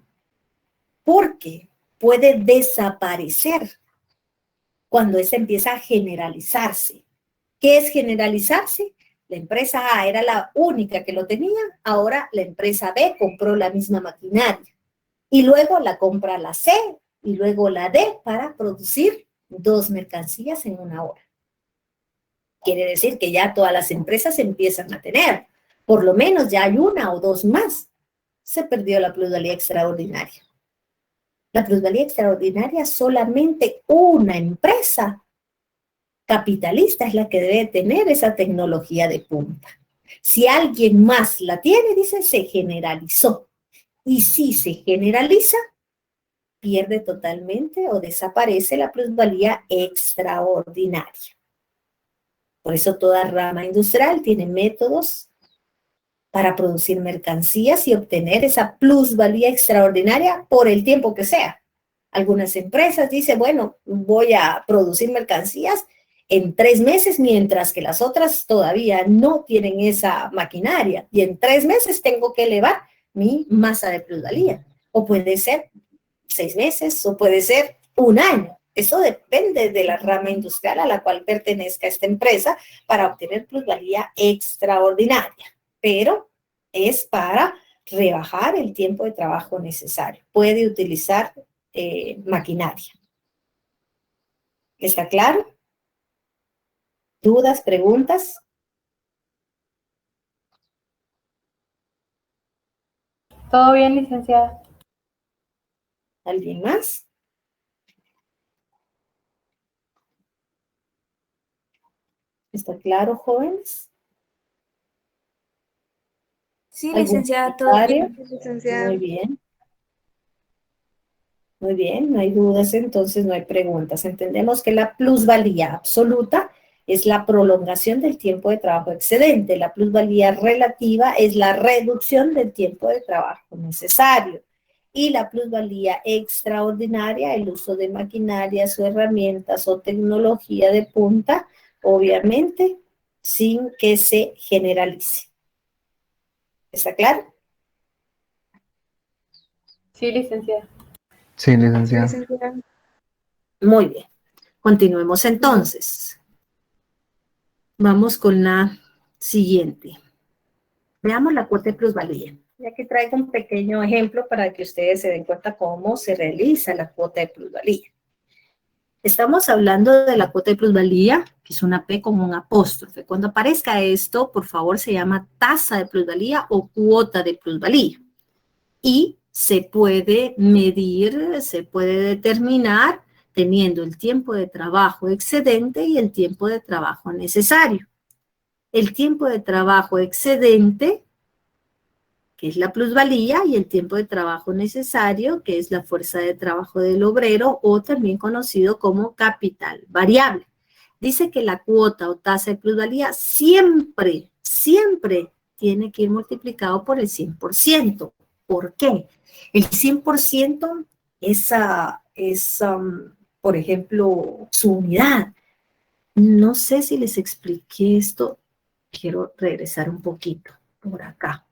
porque puede desaparecer cuando esta empieza a generalizarse. ¿Qué es generalizarse? La empresa A era la única que lo tenía, ahora la empresa B compró la misma maquinaria y luego la compra la C y luego la D para producir 2 mercancías en 1 hora. Quiere decir que ya todas las empresas empiezan a tener, por lo menos ya hay 1 o 2 más. Se perdió la plusvalía extraordinaria. La plusvalía extraordinaria, solamente una empresa capitalista es la que debe tener esa tecnología de punta. Si alguien más la tiene, dice, se generalizó. Y si se generaliza, pierde totalmente o desaparece la plusvalía extraordinaria. Por eso toda rama industrial tiene métodos para producir mercancías y obtener esa plusvalía extraordinaria por el tiempo que sea. Algunas empresas dicen, bueno, voy a producir mercancías en 3 meses, mientras que las otras todavía no tienen esa maquinaria. Y en 3 meses tengo que elevar mi masa de plusvalía. O puede ser 6 meses, o puede ser 1 año. Eso depende de la rama industrial a la cual pertenezca esta empresa para obtener plusvalía extraordinaria. Pero es para rebajar el tiempo de trabajo necesario. Puede utilizar maquinaria. ¿Está claro? ¿Dudas, preguntas? Todo bien, licenciada. ¿Alguien más? ¿Está claro, jóvenes? Sí, ¿Algún licenciada, todo comentario? bien. Licenciada. Muy bien. Muy bien, no hay dudas, entonces no hay preguntas. Entendemos que la plusvalía absoluta es la prolongación del tiempo de trabajo excedente. La plusvalía relativa es la reducción del tiempo de trabajo necesario. Y la plusvalía extraordinaria, el uso de maquinarias o herramientas o tecnología de punta, obviamente, sin que se generalice. ¿Está claro? Sí, licenciada. Sí, Sí, licenciada. licenciada. Muy bien. Continuemos entonces. Vamos con la siguiente. Veamos la cuota de plusvalía. Y aquí traigo un pequeño ejemplo para que ustedes se den cuenta cómo se realiza la cuota de plusvalía. Estamos hablando de la cuota de plusvalía, que es una P con un apóstrofe. Cuando aparezca esto, por favor, se llama tasa de plusvalía o cuota de plusvalía. Y se puede medir, se puede determinar teniendo el tiempo de trabajo excedente y el tiempo de trabajo necesario. El tiempo de trabajo excedente, que es la plusvalía, y el tiempo de trabajo necesario, que es la fuerza de trabajo del obrero, o también conocido como capital variable. Dice que la cuota o tasa de plusvalía siempre, siempre tiene que ir multiplicado por el 100%. ¿Por qué? El 100% por ejemplo, su unidad. No sé si les expliqué esto. Quiero regresar un poquito por acá.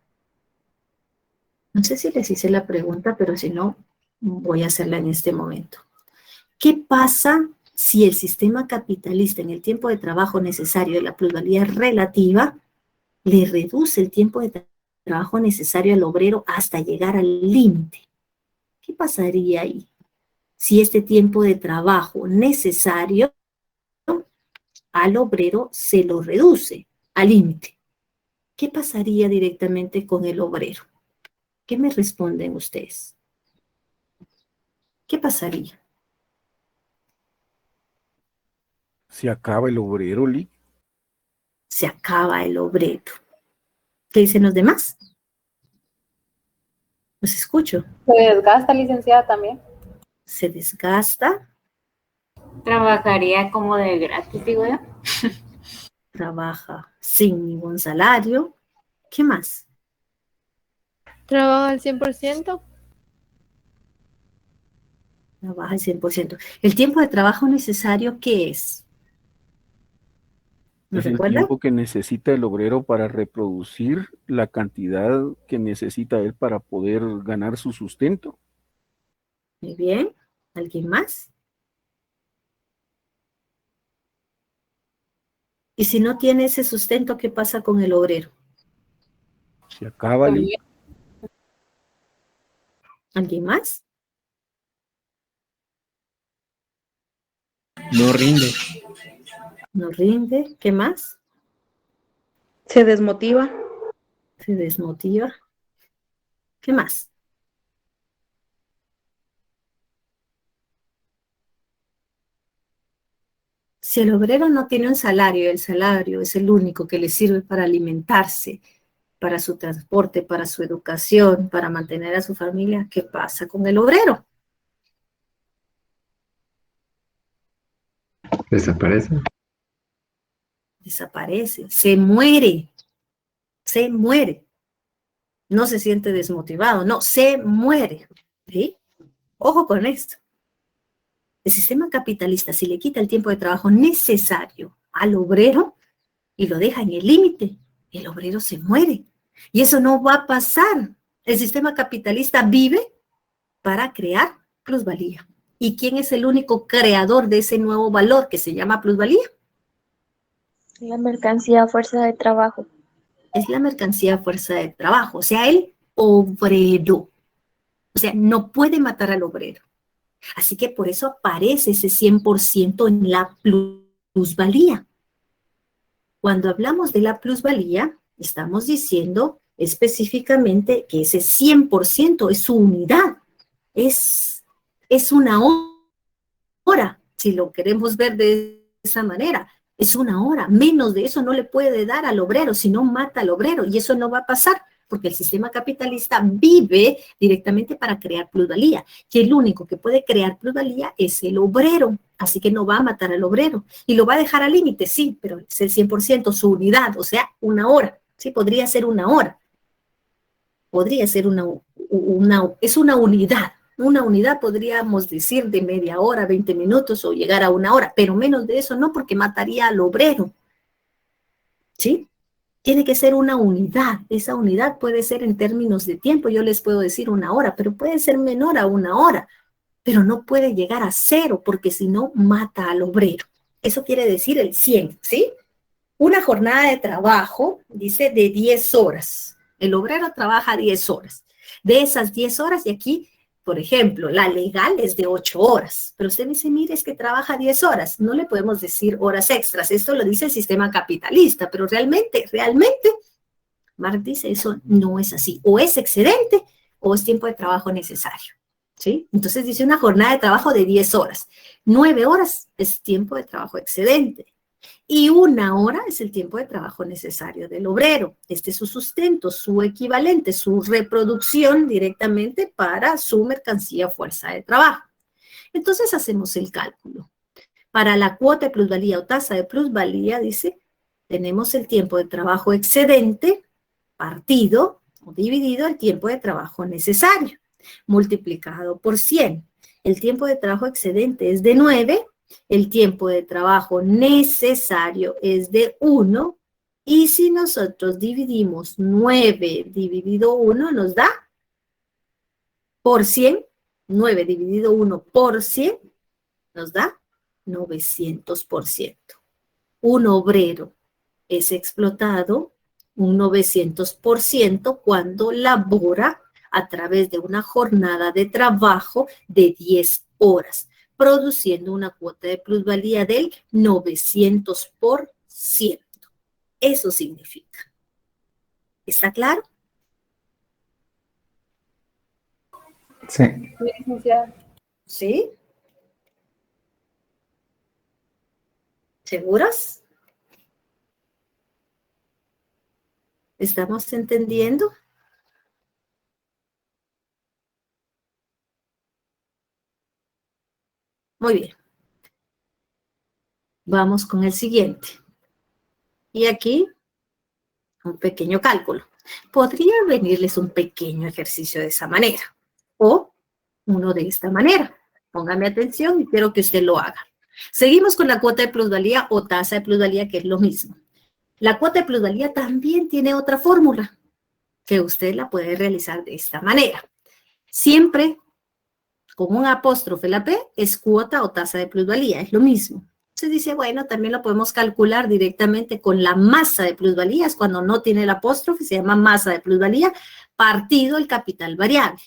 No sé si les hice la pregunta, pero si no, voy a hacerla en este momento. ¿Qué pasa si el sistema capitalista en el tiempo de trabajo necesario de la plusvalía relativa le reduce el tiempo de trabajo necesario al obrero hasta llegar al límite? ¿Qué pasaría ahí si este tiempo de trabajo necesario al obrero se lo reduce al límite? ¿Qué pasaría directamente con el obrero? ¿Qué me responden ustedes? ¿Qué pasaría? Se acaba el obrero, Lee. Se acaba el obrero. ¿Qué dicen los demás? Los escucho. Se desgasta, licenciada, también. Se desgasta, Trabajaría como de gratis, digo yo. trabaja sin ningún salario. ¿Qué más? ¿Trabaja al 100%? Trabaja al 100%. ¿El tiempo de trabajo necesario qué es? ¿Nos Es el recuerdan? tiempo que necesita el obrero para reproducir la cantidad que necesita él para poder ganar su sustento. Muy bien. ¿Alguien más? Y si no tiene ese sustento, ¿qué pasa con el obrero? Se acaba, Lee. ¿Alguien más? No rinde. No rinde. ¿Qué más? Se desmotiva. Se desmotiva. ¿Qué más? Si el obrero no tiene un salario, y el salario es el único que le sirve para alimentarse, para su transporte, para su educación, para mantener a su familia, ¿qué pasa con el obrero? Desaparece. Desaparece, se muere, se muere. No se siente desmotivado, no, se muere. ¿Sí? Ojo con esto. El sistema capitalista, si le quita el tiempo de trabajo necesario al obrero y lo deja en el límite, el obrero se muere. Y eso no va a pasar. El sistema capitalista vive para crear plusvalía. ¿Y quién es el único creador de ese nuevo valor que se llama plusvalía? La mercancía, fuerza de trabajo. Es la mercancía fuerza de trabajo, o sea, el obrero. O sea, no puede matar al obrero. Así que por eso aparece ese 100% en la plusvalía. Cuando hablamos de la plusvalía, estamos diciendo específicamente que ese 100% es su unidad, es una hora, si lo queremos ver de esa manera, es una hora, menos de eso no le puede dar al obrero, si no mata al obrero, y eso no va a pasar, porque el sistema capitalista vive directamente para crear plusvalía, que el único que puede crear plusvalía es el obrero, así que no va a matar al obrero, y lo va a dejar al límite, sí, pero es el 100%, su unidad, o sea, una hora, sí, podría ser una hora, podría ser es una unidad. Una unidad podríamos decir de media hora, 20 minutos o llegar a una hora, pero menos de eso no, porque mataría al obrero. ¿Sí? Tiene que ser una unidad. Esa unidad puede ser en términos de tiempo, yo les puedo decir una hora, pero puede ser menor a una hora, pero no puede llegar a cero, porque si no, mata al obrero. Eso quiere decir el 100, ¿sí? Una jornada de trabajo, dice, de 10 horas. El obrero trabaja 10 horas. De esas 10 horas, y aquí, por ejemplo, la legal es de 8 horas. Pero usted dice, mire, es que trabaja 10 horas. No le podemos decir horas extras. Esto lo dice el sistema capitalista, pero realmente, Marx dice, eso no es así. O es excedente o es tiempo de trabajo necesario. ¿Sí? Entonces dice una jornada de trabajo de 10 horas. 9 horas es tiempo de trabajo excedente. Y una hora es el tiempo de trabajo necesario del obrero. Este es su sustento, su equivalente, su reproducción directamente para su mercancía fuerza de trabajo. Entonces hacemos el cálculo. Para la cuota de plusvalía o tasa de plusvalía, dice, tenemos el tiempo de trabajo excedente partido o dividido el tiempo de trabajo necesario, multiplicado por 100. El tiempo de trabajo excedente es de 9, el tiempo de trabajo necesario es de 1, y si nosotros dividimos 9 dividido 1 nos da por 100, 9 dividido 1 por 100 nos da 900%. Un obrero es explotado un 900% cuando labora a través de una jornada de trabajo de 10 horas, produciendo una cuota de plusvalía del 900%. Eso significa. ¿Está claro? Sí. Sí, licenciada. ¿Sí? ¿Seguros? ¿Estamos entendiendo? Muy bien. Vamos con el siguiente. Y aquí, un pequeño cálculo. Podría venirles un pequeño ejercicio de esa manera. O uno de esta manera. Póngame atención y quiero que usted lo haga. Seguimos con la cuota de plusvalía o tasa de plusvalía, que es lo mismo. La cuota de plusvalía también tiene otra fórmula que usted la puede realizar de esta manera. Siempre con un apóstrofe la P es cuota o tasa de plusvalía, es lo mismo. Se dice, bueno, también lo podemos calcular directamente con la masa de plusvalías. Cuando no tiene el apóstrofe se llama masa de plusvalía partido el capital variable.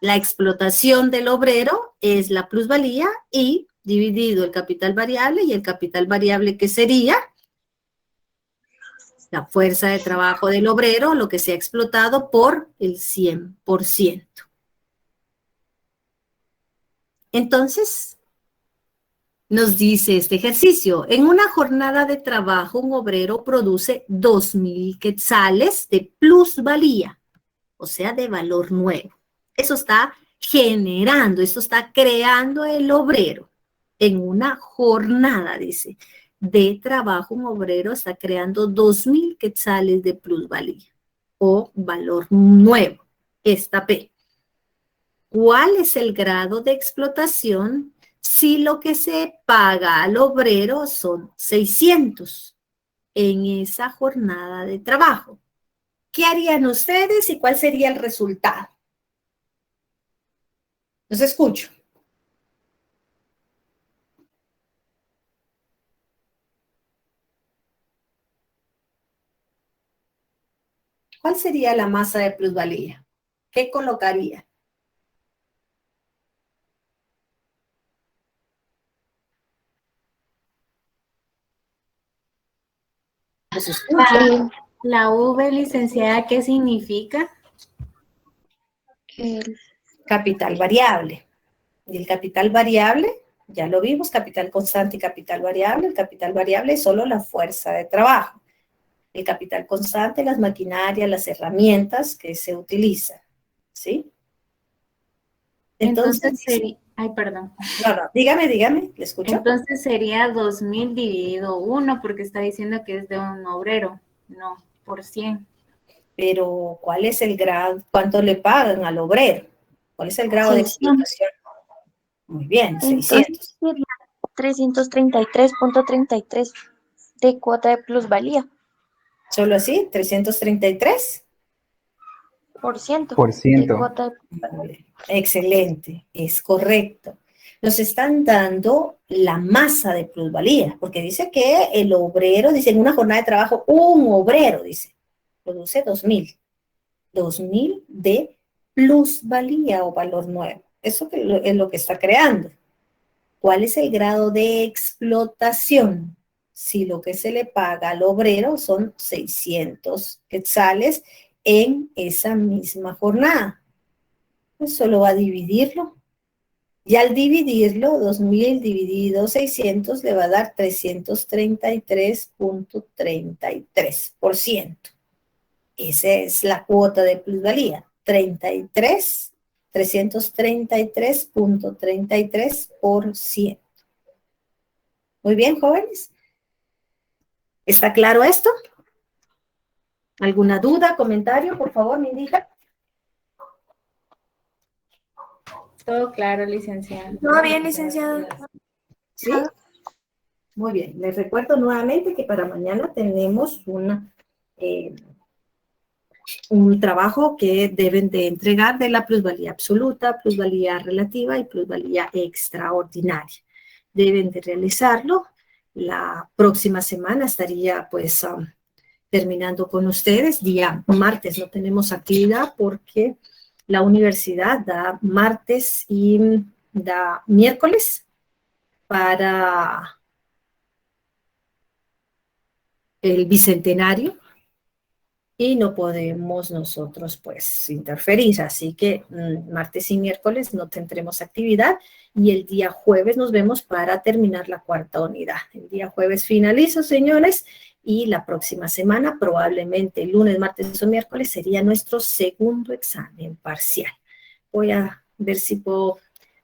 La explotación del obrero es la plusvalía y dividido el capital variable, y el capital variable que sería la fuerza de trabajo del obrero, lo que se ha explotado por el 100%. Entonces, nos dice este ejercicio, en una jornada de trabajo un obrero produce 2,000 quetzales de plusvalía, o sea, de valor nuevo. Eso está generando, esto está creando el obrero en una jornada, dice, de trabajo. Un obrero está creando 2,000 quetzales de plusvalía o valor nuevo, esta P. ¿Cuál es el grado de explotación si lo que se paga al obrero son 600 en esa jornada de trabajo? ¿Qué harían ustedes y cuál sería el resultado? Los escucho. ¿Cuál sería la masa de plusvalía? ¿Qué colocaría? los escucho. La V, licenciada, ¿qué significa? El Capital variable. Y el capital variable, ya lo vimos, capital constante y capital variable. El capital variable es solo la fuerza de trabajo. El capital constante, las maquinarias, las herramientas que se utilizan. ¿Sí? Entonces sería, ay, perdón. No, dígame, ¿le escucho? Entonces sería 2000 dividido 1, porque está diciendo que es de un obrero, no, por 100. Pero, ¿cuál es el grado? ¿Cuánto le pagan al obrero? ¿Cuál es el grado de 600. explotación? Muy bien, Entonces 600. sería 333.33 de cuota de plusvalía. ¿Solo así? ¿333? Por ciento de ciento. cuota de Muy bien. Excelente, es correcto. Nos están dando la masa de plusvalía, porque dice que el obrero, dice en una jornada de trabajo, un obrero, dice, produce 2000. 2000 de plusvalía o valor nuevo. Eso es lo que está creando. ¿Cuál es el grado de explotación? Si lo que se le paga al obrero son 600 quetzales en esa misma jornada, pues solo va a dividirlo. Y al dividirlo, 2000 dividido 600 le va a dar 333.33%. Esa es la cuota de plusvalía, 333.33%. Muy bien, jóvenes. ¿Está claro esto? ¿Alguna duda, comentario? Por favor, me indica. Todo claro, licenciada. Todo bien, licenciado. ¿Sí? Muy bien. Les recuerdo nuevamente que para mañana tenemos un trabajo que deben de entregar de la plusvalía absoluta, plusvalía relativa y plusvalía extraordinaria. Deben de realizarlo. La próxima semana estaría pues terminando con ustedes. Día martes no tenemos actividad porque la universidad da martes y da miércoles para el bicentenario y no podemos nosotros pues interferir, así que martes y miércoles no tendremos actividad y el día jueves nos vemos para terminar la cuarta unidad. El día jueves finalizo, señores, y la próxima semana, probablemente el lunes, martes o miércoles, sería nuestro segundo examen parcial. Voy a ver si puedo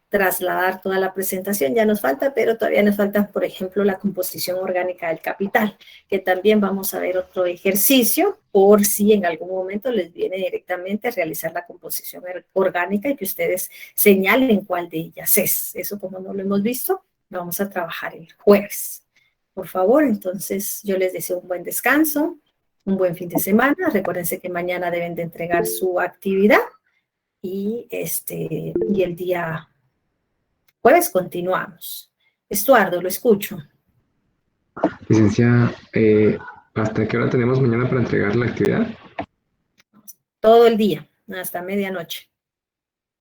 trasladar toda la presentación, ya nos falta, pero todavía nos falta, por ejemplo, la composición orgánica del capital, que también vamos a ver otro ejercicio, por si en algún momento les viene directamente a realizar la composición orgánica y que ustedes señalen cuál de ellas es. Eso como no lo hemos visto, lo vamos a trabajar el jueves. Por favor, entonces yo les deseo un buen descanso, un buen fin de semana. Recuérdense que mañana deben de entregar su actividad y el día jueves continuamos. Estuardo, lo escucho. Licenciada, ¿hasta qué hora tenemos mañana para entregar la actividad? Todo el día, hasta medianoche.